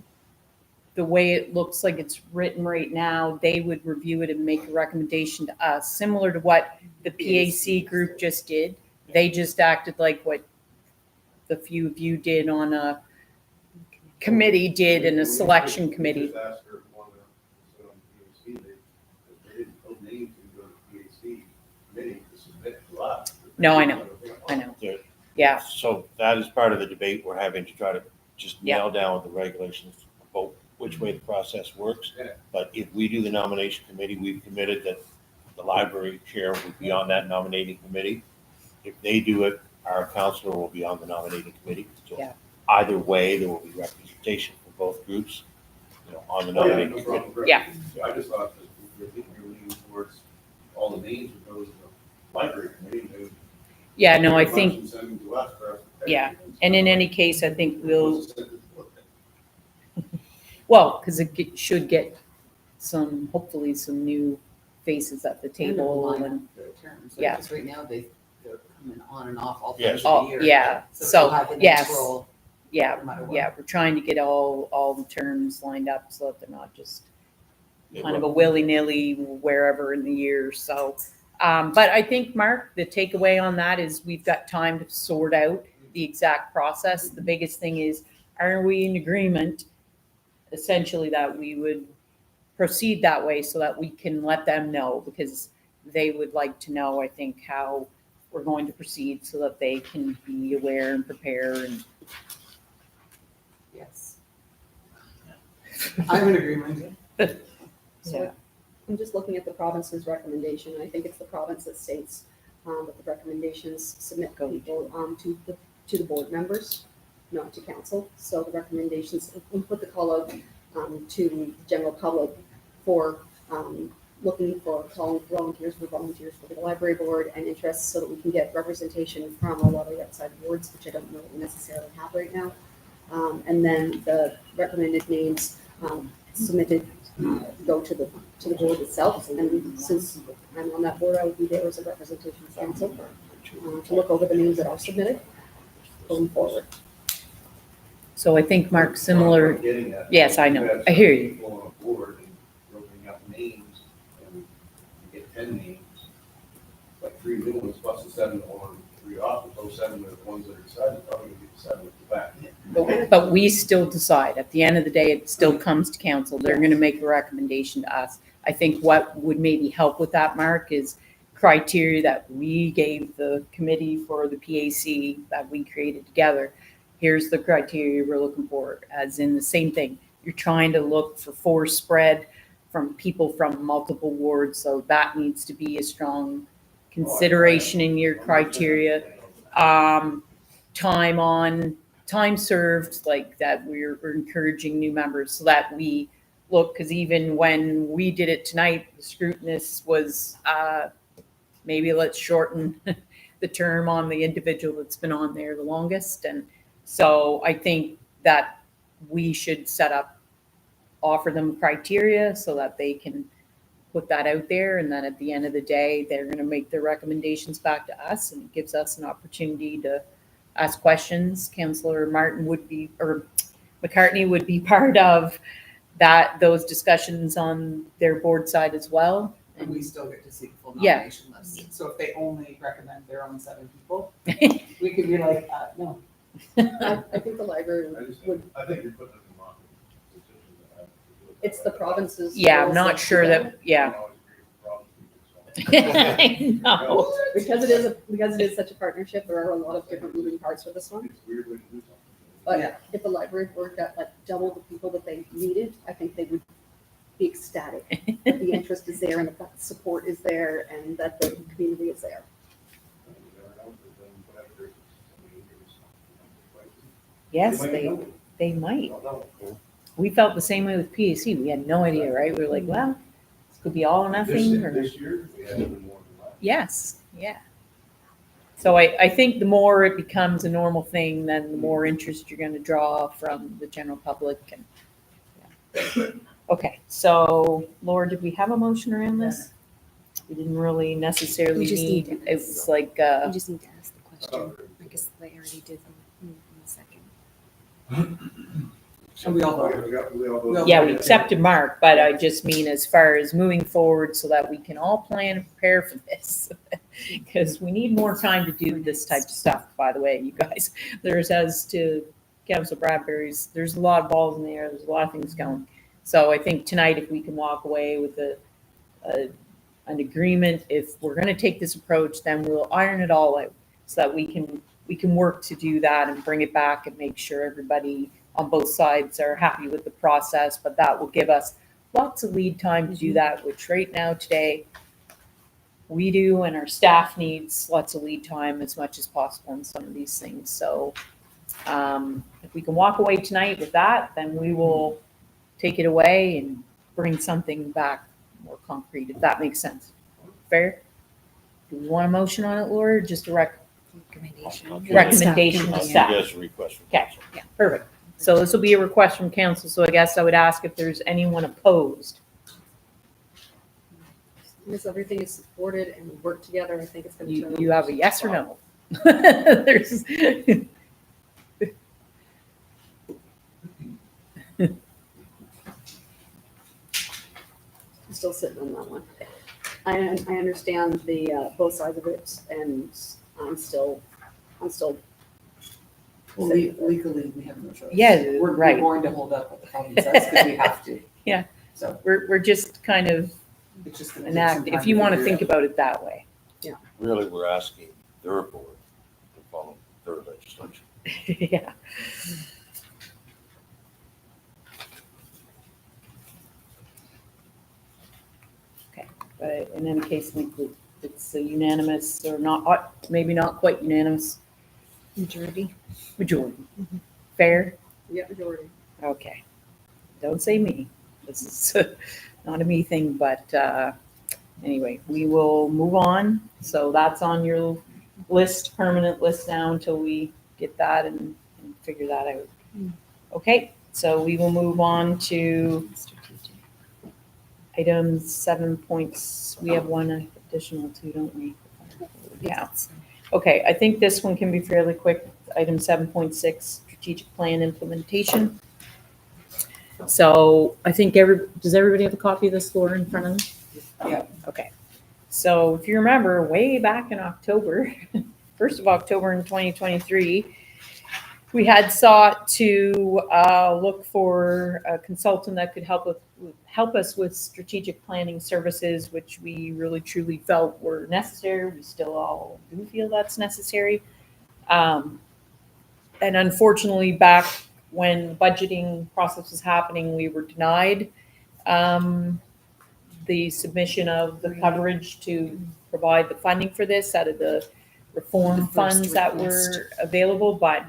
the way it looks like it's written right now, they would review it and make a recommendation to us, similar to what the PAC group just did. They just acted like what the few of you did on a committee did in a selection committee. Just asked her if you wanted to sit on the PAC, they didn't put names to go to the PAC committee to submit to us. No, I know. I know. Yeah, So that is part of the debate we're having to try to just Yeah. nail down the regulations about which way the process works. Yeah. But if we do the nomination committee, we've committed that the library chair will be on that nominating committee. If they do it, our counselor will be on the nominating committee. So Yeah. either way, there will be representation for both groups, on the Oh, yeah, nominating no committee. problem. Yeah. I just thought that we're thinking you're leaning towards all the names would go to the library committee. They would yeah, no, I pretty much think, send them to us for us to pay. Yeah. and in any case, I think we'll, Send it to us. well, because should get hopefully some new faces at the And table align and, the terms, Yeah. because right now they're coming on and off all Yes. times Oh, of the year. yeah. So So, they'll have the next yes. role yeah, no matter what. yeah, we're trying to get all the terms lined up so that they're not just It kind of a will- willy-nilly wherever in the year, so. But I think, Mark, the takeaway on that is we've got time to sort out the exact process. The biggest thing is, are we in agreement essentially that we would proceed that way so that we can let them know, because they would like to know, I think, how we're going to proceed so that they can be aware and prepare and, Yes. I'm in agreement. So Yeah. I'm just looking at the province's recommendation. I think it's the province that states that the recommendations submit people to the board members, not to council. So the recommendations, we put the call out to the general public for looking for calling volunteers for the library board and interests so that we can get representation from a lot of the outside boards, which I don't know that we necessarily have right now. And then the recommended names submitted go to the board itself. And since I'm on that board, I would be there as a representation of council to look over the names that are submitted going forward. so I think, Mark, similar, What I'm getting at, Yes, I know. you had I hear you. people on a board and roping up names, and you get 10 names, like 3 new ones plus the 7 on 3 off, those 7 are the ones that are decided, probably gonna be the 7 at the back. but we still decide. At the end of the day, it still comes to council. They're going to make a recommendation to us. I think what would maybe help with that, Mark, is criteria that we gave the committee for the PAC that we created together. Here's the criteria we're looking for, as in the same thing. You're trying to look for force spread from people from multiple wards, so that needs to be a strong consideration in your criteria. Time served, like that, we're encouraging new members so that we look, because even when we did it tonight, the scrutinous was maybe let's shorten the term on the individual that's been on there the longest. And so I think that we should offer them criteria so that they can put that out there. And then at the end of the day, they're going to make their recommendations back to us, and it gives us an opportunity to ask questions. Councillor Martin would be, or McCartney would be part of those discussions on their board side as well. And we still get to see the full Yeah. nomination list. So if they only recommend their own 7 people, we could be like, no. I think the library I just, would, I think you're putting them in a position to have to do it. it's the province's. Yeah, I'm rules not sure do that, yeah. I don't always agree with the problem. I know. Because it is such a partnership, there are a lot of different moving parts for this one. It's a weird way to do something. But Yeah. if the library board got like double the people that they needed, I think they would be ecstatic. That the interest is there and that the support is there and that the community is there. You never know, but then whatever, somebody hears something, Yes, might they, know. they might. Don't know. We felt the same way with PAC. We had no idea, right? We were like, well, this could be all or nothing. Or, This year, we had even more than last. yes, yeah. So I think the more it becomes a normal thing, then the more interest you're going to draw from the general public. And yeah. Okay, so Laura, did we have a motion around this? We didn't really necessarily We just need need. to It was like You just need to ask the question. Oh. I guess they already did in a second. And we all Okay, voted. we all voted. yeah, we accepted Mark, but I just mean as far as moving forward so that we can all plan and prepare for this. Because we need more time to do this type of stuff, by the way, you guys. There's, as to Council Bradbury's, there's a lot of balls in the air, there's a lot of things going. So I think tonight, if we can walk away with an agreement, if we're gonna take this approach, then we'll iron it all out so that we can work to do that and bring it back and make sure everybody on both sides are happy with the process. But that will give us lots of lead time to do that, which right now, today, we do, and our staff needs lots of lead time as much as possible in some of these things. So if we can walk away tonight with that, then we will take it away and bring something back more concrete, if that makes sense. Fair? Do we want a motion on it, Laura, or just a Recommendation. recommendation to Staff. staff? Yes, request from Okay. council. Perfect. So this will be a request from council, so I guess I would ask if there's anyone opposed. Because everything is supported and we work together, I think it's gonna turn. You have a yes or no? There's, I'm still sitting on that one. I understand the, both sides of it and I'm still. Well, legally, we have no choice. Yeah, We're right. going to hold up what the province says because we have to. Yeah. So we're just kind of it's just gonna an take some act, time if you want to figure think it about it that way. Really, we're asking their board to follow their legislation. Yeah. Okay, but in any case, it's a unanimous or not, maybe not quite unanimous Majority. majority. Fair? Yeah, majority. Okay. Don't say me. This is not a me thing, but anyway, we will move on. So that's on your list, permanent list now until we get that and figure that out. Okay, so we will move on to Strategic. item 7 points. We have one additional too, don't we? Yeah. Okay, I think this one can be fairly quick. Item 7.6, strategic plan implementation. So I think does everybody have a copy of this, Laura, in front of them? Yeah. Okay. So if you remember, way back in October, 1st of October in 2023, we had sought to look for a consultant that could help us with strategic planning services, which we really truly felt were necessary. We still all do feel that's necessary. And unfortunately, back when the budgeting process was happening, we were denied the submission of the coverage to provide the funding for this out of the reform The first funds that request. were available. But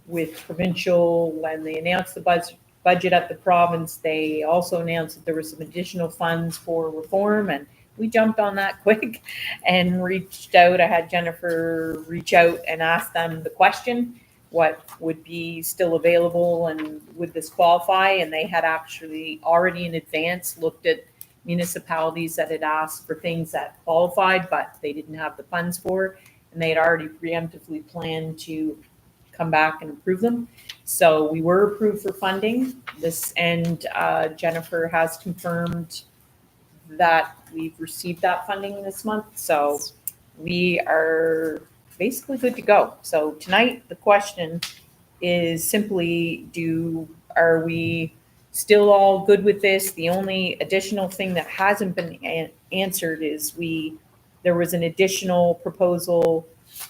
with provincial, when they announced the budget at the province, they also announced that there were some additional funds for reform, and we jumped on that quick and reached out. I had Jennifer reach out and ask them the question, what would be still available and would this qualify? And they had actually already in advance looked at municipalities that had asked for things that qualified, but they didn't have the funds for, and they had already preemptively planned to come back and approve them. So we were approved for funding this, and Jennifer has confirmed that we've received that funding this month. So we are basically good to go. So tonight, the question is simply, are we still all good with this? The only additional thing that hasn't been answered is there was an additional proposal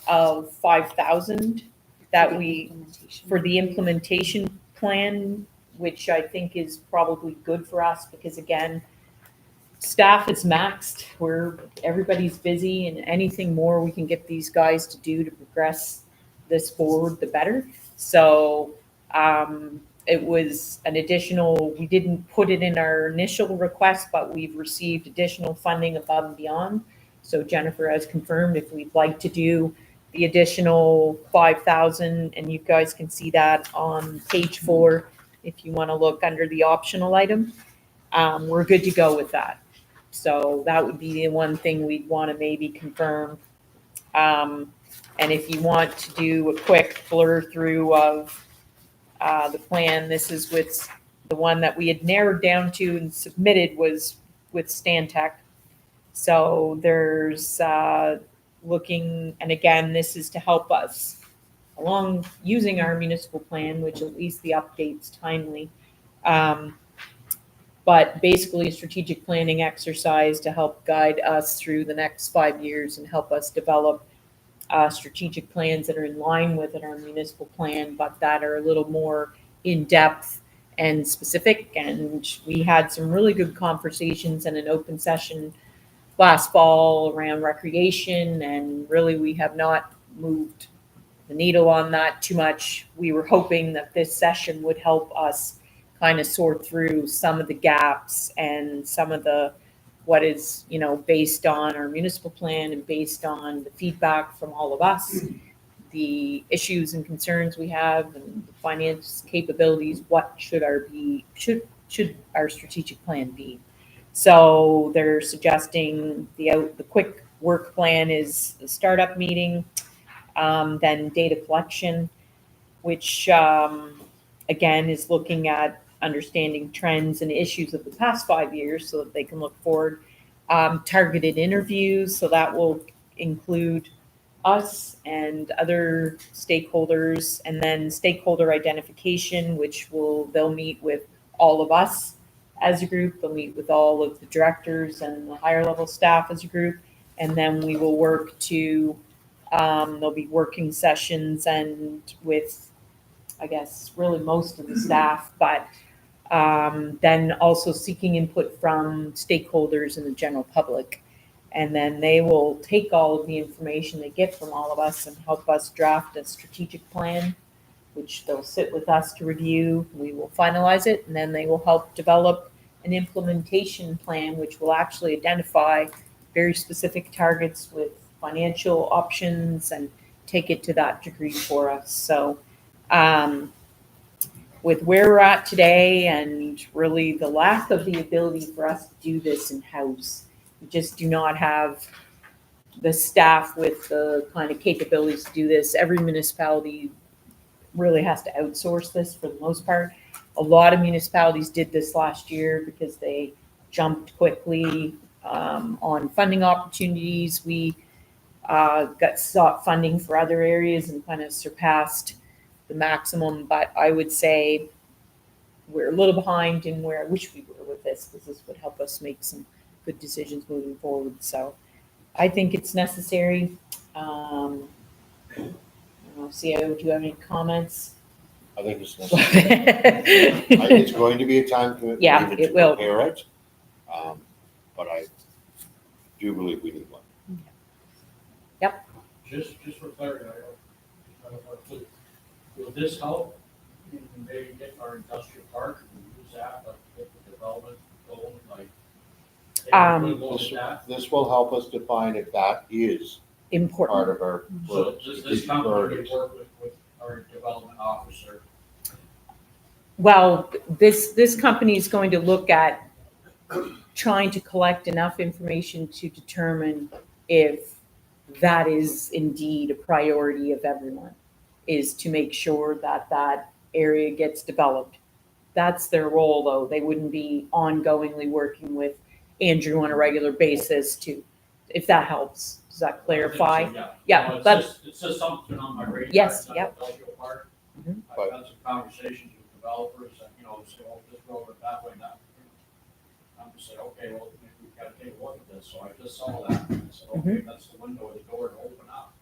of 5,000 that for the implementation plan, which I think is probably good for us because again, staff is maxed. Everybody's busy, and anything more we can get these guys to do to progress this forward, the better. So it was an additional. We didn't put it in our initial request, but we've received additional funding above and beyond. So Jennifer has confirmed if we'd like to do the additional 5,000, and you guys can see that on page 4 if you want to look under the optional item. We're good to go with that. So that would be the one thing we'd want to maybe confirm. And if you want to do a quick blur through of the plan, this is with the one that we had narrowed down to and submitted was with Stantec. So there's looking, and again, this is to help us along using our municipal plan, which at least the update's timely. But basically a strategic planning exercise to help guide us through the next 5 years and help us develop strategic plans that are in line with our municipal plan, but that are a little more in-depth and specific. And we had some really good conversations in an open session last fall around recreation, and really we have not moved the needle on that too much. We were hoping that this session would help us kind of sort through some of the gaps and some of what is, based on our municipal plan and based on the feedback from all of us, the issues and concerns we have and the finance capabilities, what should our strategic plan be? So they're suggesting the quick work plan is the startup meeting, then data collection, which again is looking at understanding trends and issues of the past 5 years so that they can look forward. Targeted interviews, so that will include us and other stakeholders, and then stakeholder identification, which they'll meet with all of us as a group. They'll meet with all of the directors and the higher level staff as a group, and then we will work to there'll be working sessions and with, I guess, really most of the staff, but then also seeking input from stakeholders and the general public. And then they will take all of the information they get from all of us and help us draft a strategic plan, which they'll sit with us to review. We will finalize it, and then they will help develop an implementation plan, which will actually identify very specific targets with financial options and take it to that degree for us. So with where we're at today and really the lack of the ability for us to do this in-house, we just do not have the staff with the kind of capabilities to do this. Every municipality really has to outsource this for the most part. A lot of municipalities did this last year because they jumped quickly on funding opportunities. We sought funding for other areas and kind of surpassed the maximum, but I would say we're a little behind in where I wish we were with this, because this would help us make some good decisions moving forward. So I think it's necessary. I don't know, CIO, do you have any comments? I think it's necessary. It's going to be a time commitment. Yeah, even it to will. prepare it. But I do believe we need one. Just for clarity, I don't know if will this help in maybe get our industrial park and use that, like get the development going, like This will help us define if that is Important. part of our. So this strategic company priorities. would work with our development officer. Well, this company is going to look at trying to collect enough information to determine if that is indeed a priority of everyone, is to make sure that that area gets developed. That's their role, though. They wouldn't be ongoingly working with Andrew on a regular basis to, if that helps. Does that clarify? Yeah, No, but- it's just something on my radar. Yes, It's not yep. industrial park. Mhm. I've had some conversations with developers and, say, oh, this road went that way, that. I'm just saying, okay, well, maybe we've got to take a look at this. So I just saw that and I said, Mm-hmm. okay, that's the window, the door to open up.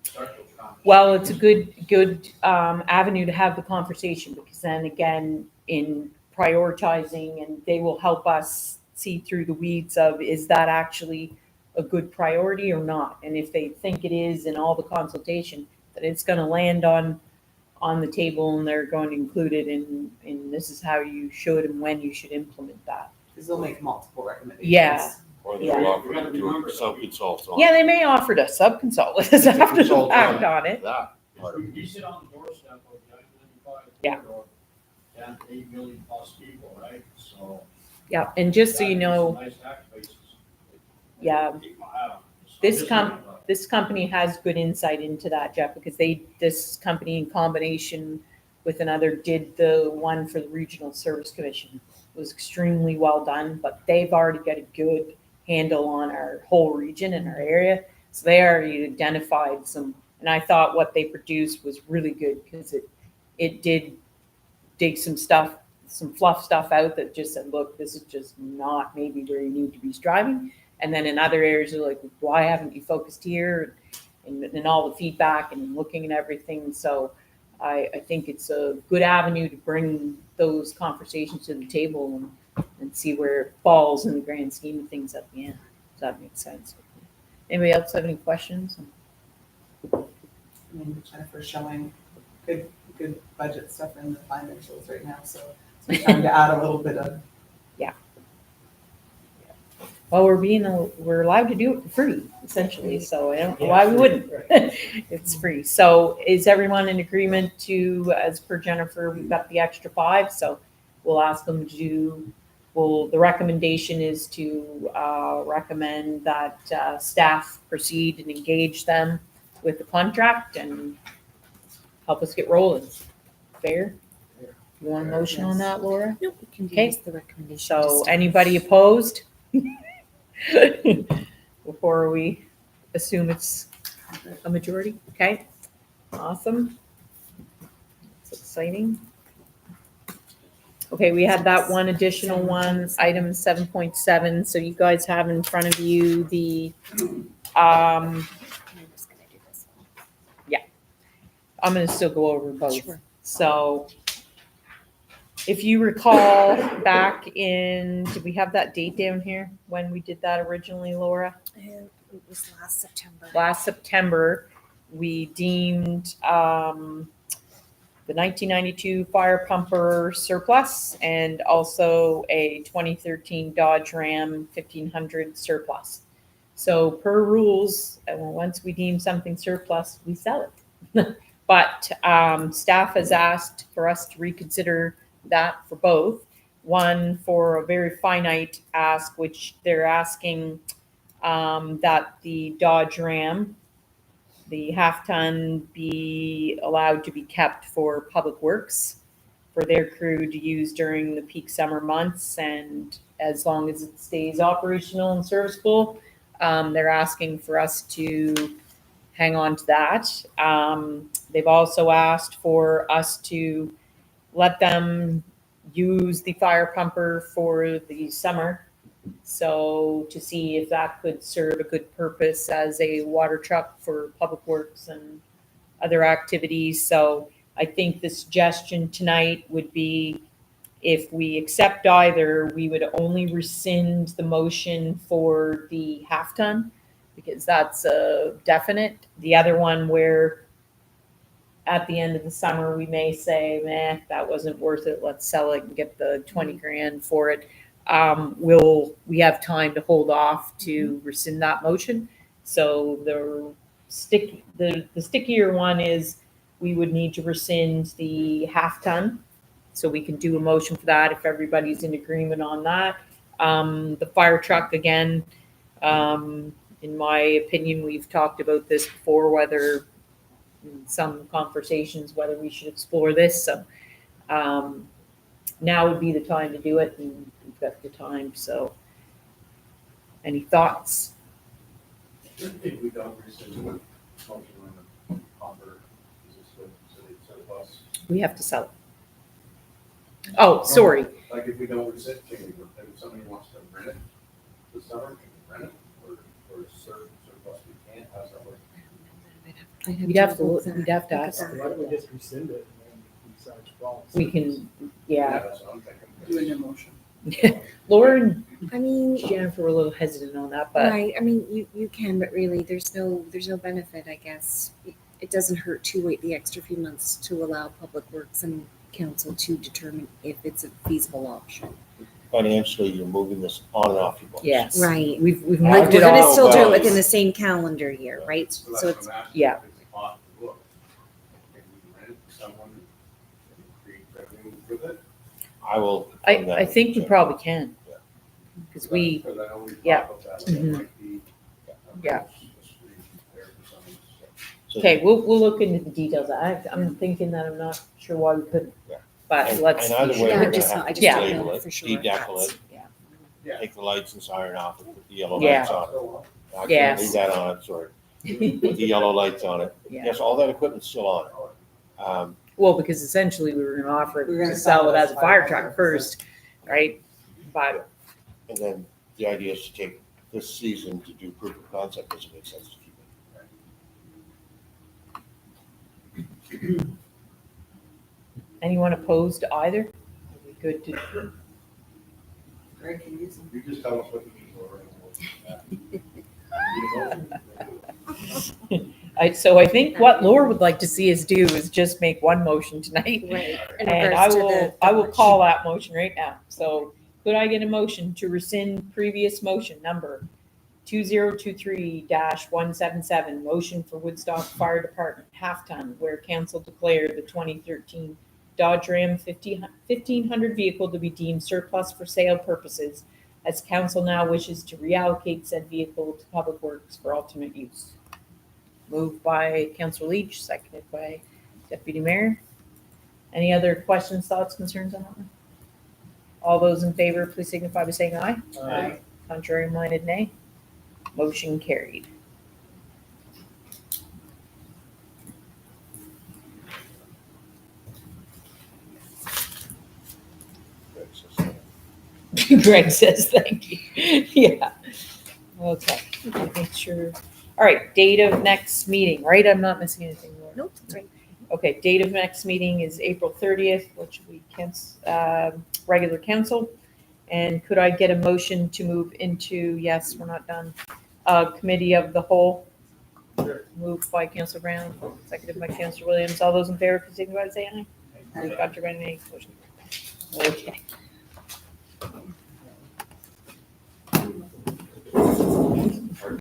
Start those conversations. Well, it's a good avenue to have the conversation, because then again, in prioritizing, and they will help us see through the weeds of, is that actually a good priority or not? And if they think it is in all the consultation, that it's gonna land on the table and they're going to include it in this is how you should and when you should implement that. Because they'll make multiple recommendations. Yeah. Or Yeah. they'll offer You gotta to do remember a that. sub-consult on. Yeah, they may offer to sub-consult with us after the Consult fact on it. That part of it. You sit on the doorstep of the I-95 Yeah. corridor, 10 to 8 million plus people, right? So. Yeah, and just so you that is know, some nice tax bases. Yeah. Wow. This I'm just com- saying, but- this company has good insight into that, Jeff, because this company in combination with another did the one for the Regional Service Commission. It was extremely well done, but they've already got a good handle on our whole region and our area. So they already identified some, and I thought what they produced was really good, because it did dig some stuff, some fluff stuff out that just said, look, this is just not maybe where you need to be striving. And then in other areas, they're like, why haven't you focused here? And all the feedback and looking at everything. So I think it's a good avenue to bring those conversations to the table and see where it falls in the grand scheme of things at the end. Does that make sense? Anybody else have any questions? I mean, Jennifer's showing good budget stuff in the financials right now, so we're trying to add a little bit of. Well, we're allowed to do it for free, essentially, so I don't know why we wouldn't. It's free. So is everyone in agreement to, as per Jennifer, we've got the extra 5, so we'll ask them to do, the recommendation is to recommend that staff proceed and engage them with the contract and help us get rolling. Fair? You want a motion on that, Laura? Nope, we can do Okay. just the recommendation. to So staff. anybody opposed? Before we assume it's a majority, okay? Awesome. It's exciting. Okay, we had that one additional one, item 7.7, so you guys have in front of you the, I'm just gonna do this one. I'm gonna still go over both. Sure. So if you recall back in, did we have that date down here when we did that originally, Laura? It was last September. Last September, we deemed the 1992 fire pumper surplus and also a 2013 Dodge Ram 1500 surplus. So per rules, once we deem something surplus, we sell it. But staff has asked for us to reconsider that for both. One for a very finite ask, which they're asking that the Dodge Ram, the half-ton, be allowed to be kept for public works for their crew to use during the peak summer months, and as long as it stays operational and serviceable, they're asking for us to hang on to that. They've also asked for us to let them use the fire pumper for the summer. So to see if that could serve a good purpose as a water truck for public works and other activities. So I think the suggestion tonight would be, if we accept either, we would only rescind the motion for the half-ton, because that's a definite. The other one where at the end of the summer, we may say, that wasn't worth it, let's sell it and get the 20 grand for it. we have time to hold off to rescind that motion. So the stickier one is we would need to rescind the half ton. So we can do a motion for that if everybody's in agreement on that. The fire truck, again, in my opinion, we've talked about this before, whether in some conversations, whether we should explore this. So now would be the time to do it, and we've got the time. So any thoughts? If we don't rescind the motion on the offer, is this what, so they surplus? We have to sell it. Oh, sorry. Like if we don't rescind, can we, if somebody wants to rent it this summer, can we rent it? Or surplus we can't, how's that work? We'd have to ask. Why don't we just rescind it and then decide to follow? We can, yeah. That's what I'm thinking. Doing a motion. Laura and I mean, Jennifer were a little hesitant on that, but right, I mean, you can, but really, there's no benefit, I guess. It doesn't hurt to wait the extra few months to allow Public Works and Council to determine if it's a feasible option. Financially, you're moving this on and off your books. yes. Right. We've Like, moved we're it gonna all. still do it well. within the same calendar year, right? So that's So what it's, I'm asking. yeah. If it's off the book, can we rent it to someone and create revenue with it? I will. confirm that I with think we Jeff. probably can. Yeah. Because we, Because I know we talked yeah. about that, like it Mhm. might be. Yeah. a street there for someone, so. So- okay, we'll look into the details. I'm thinking that I'm not sure why we couldn't, Yeah. but And- let's. and either be way, sure. we're I gonna just have I to just don't label know it, for sure. dedackle That's- it, Yeah. take the lights and siren off, and put the yellow Yeah. lights on it. So, I can't Yes. leave that on, sorry. Put the yellow lights on it. Yeah. Yes, all that equipment's still on it. Well, because essentially we were gonna offer We were it gonna to sell it as a fire truck. truck first, right? But And then the idea is to take this season to do proof of concept, doesn't make sense to keep it. anyone opposed to either? Are we good to? Greg, can you use them? You just tell us what you need for it. So I think what Laura would like to see us do is just make one motion tonight. Right. In And regards to I will the- call that motion right now. So could I get a motion to rescind previous motion number 2023-177, motion for Woodstock Fire Department half-ton, where council declared the 2013 Dodge Ram 1500 vehicle to be deemed surplus for sale purposes, as council now wishes to reallocate said vehicle to Public Works for alternate use. Moved by Councilor Leach, seconded by Deputy Mayor. Any other questions, thoughts, concerns on that one? All those in favor, please signify by saying aye. Aye. Contrary minded, nay. Motion carried. Greg says thank you. Yeah. Okay. Make sure. All right, date of next meeting, right? I'm not missing anything, Laura. Nope, that's right. Okay, date of next meeting is April 30th, which will be regular council. And could I get a motion to move into, yes, we're not done, committee of the whole? Sure. Moved by Councilor Brown, seconded by Councilor Williams. All those in favor, please signify by saying aye. Contrary, nay. Motion. Okay.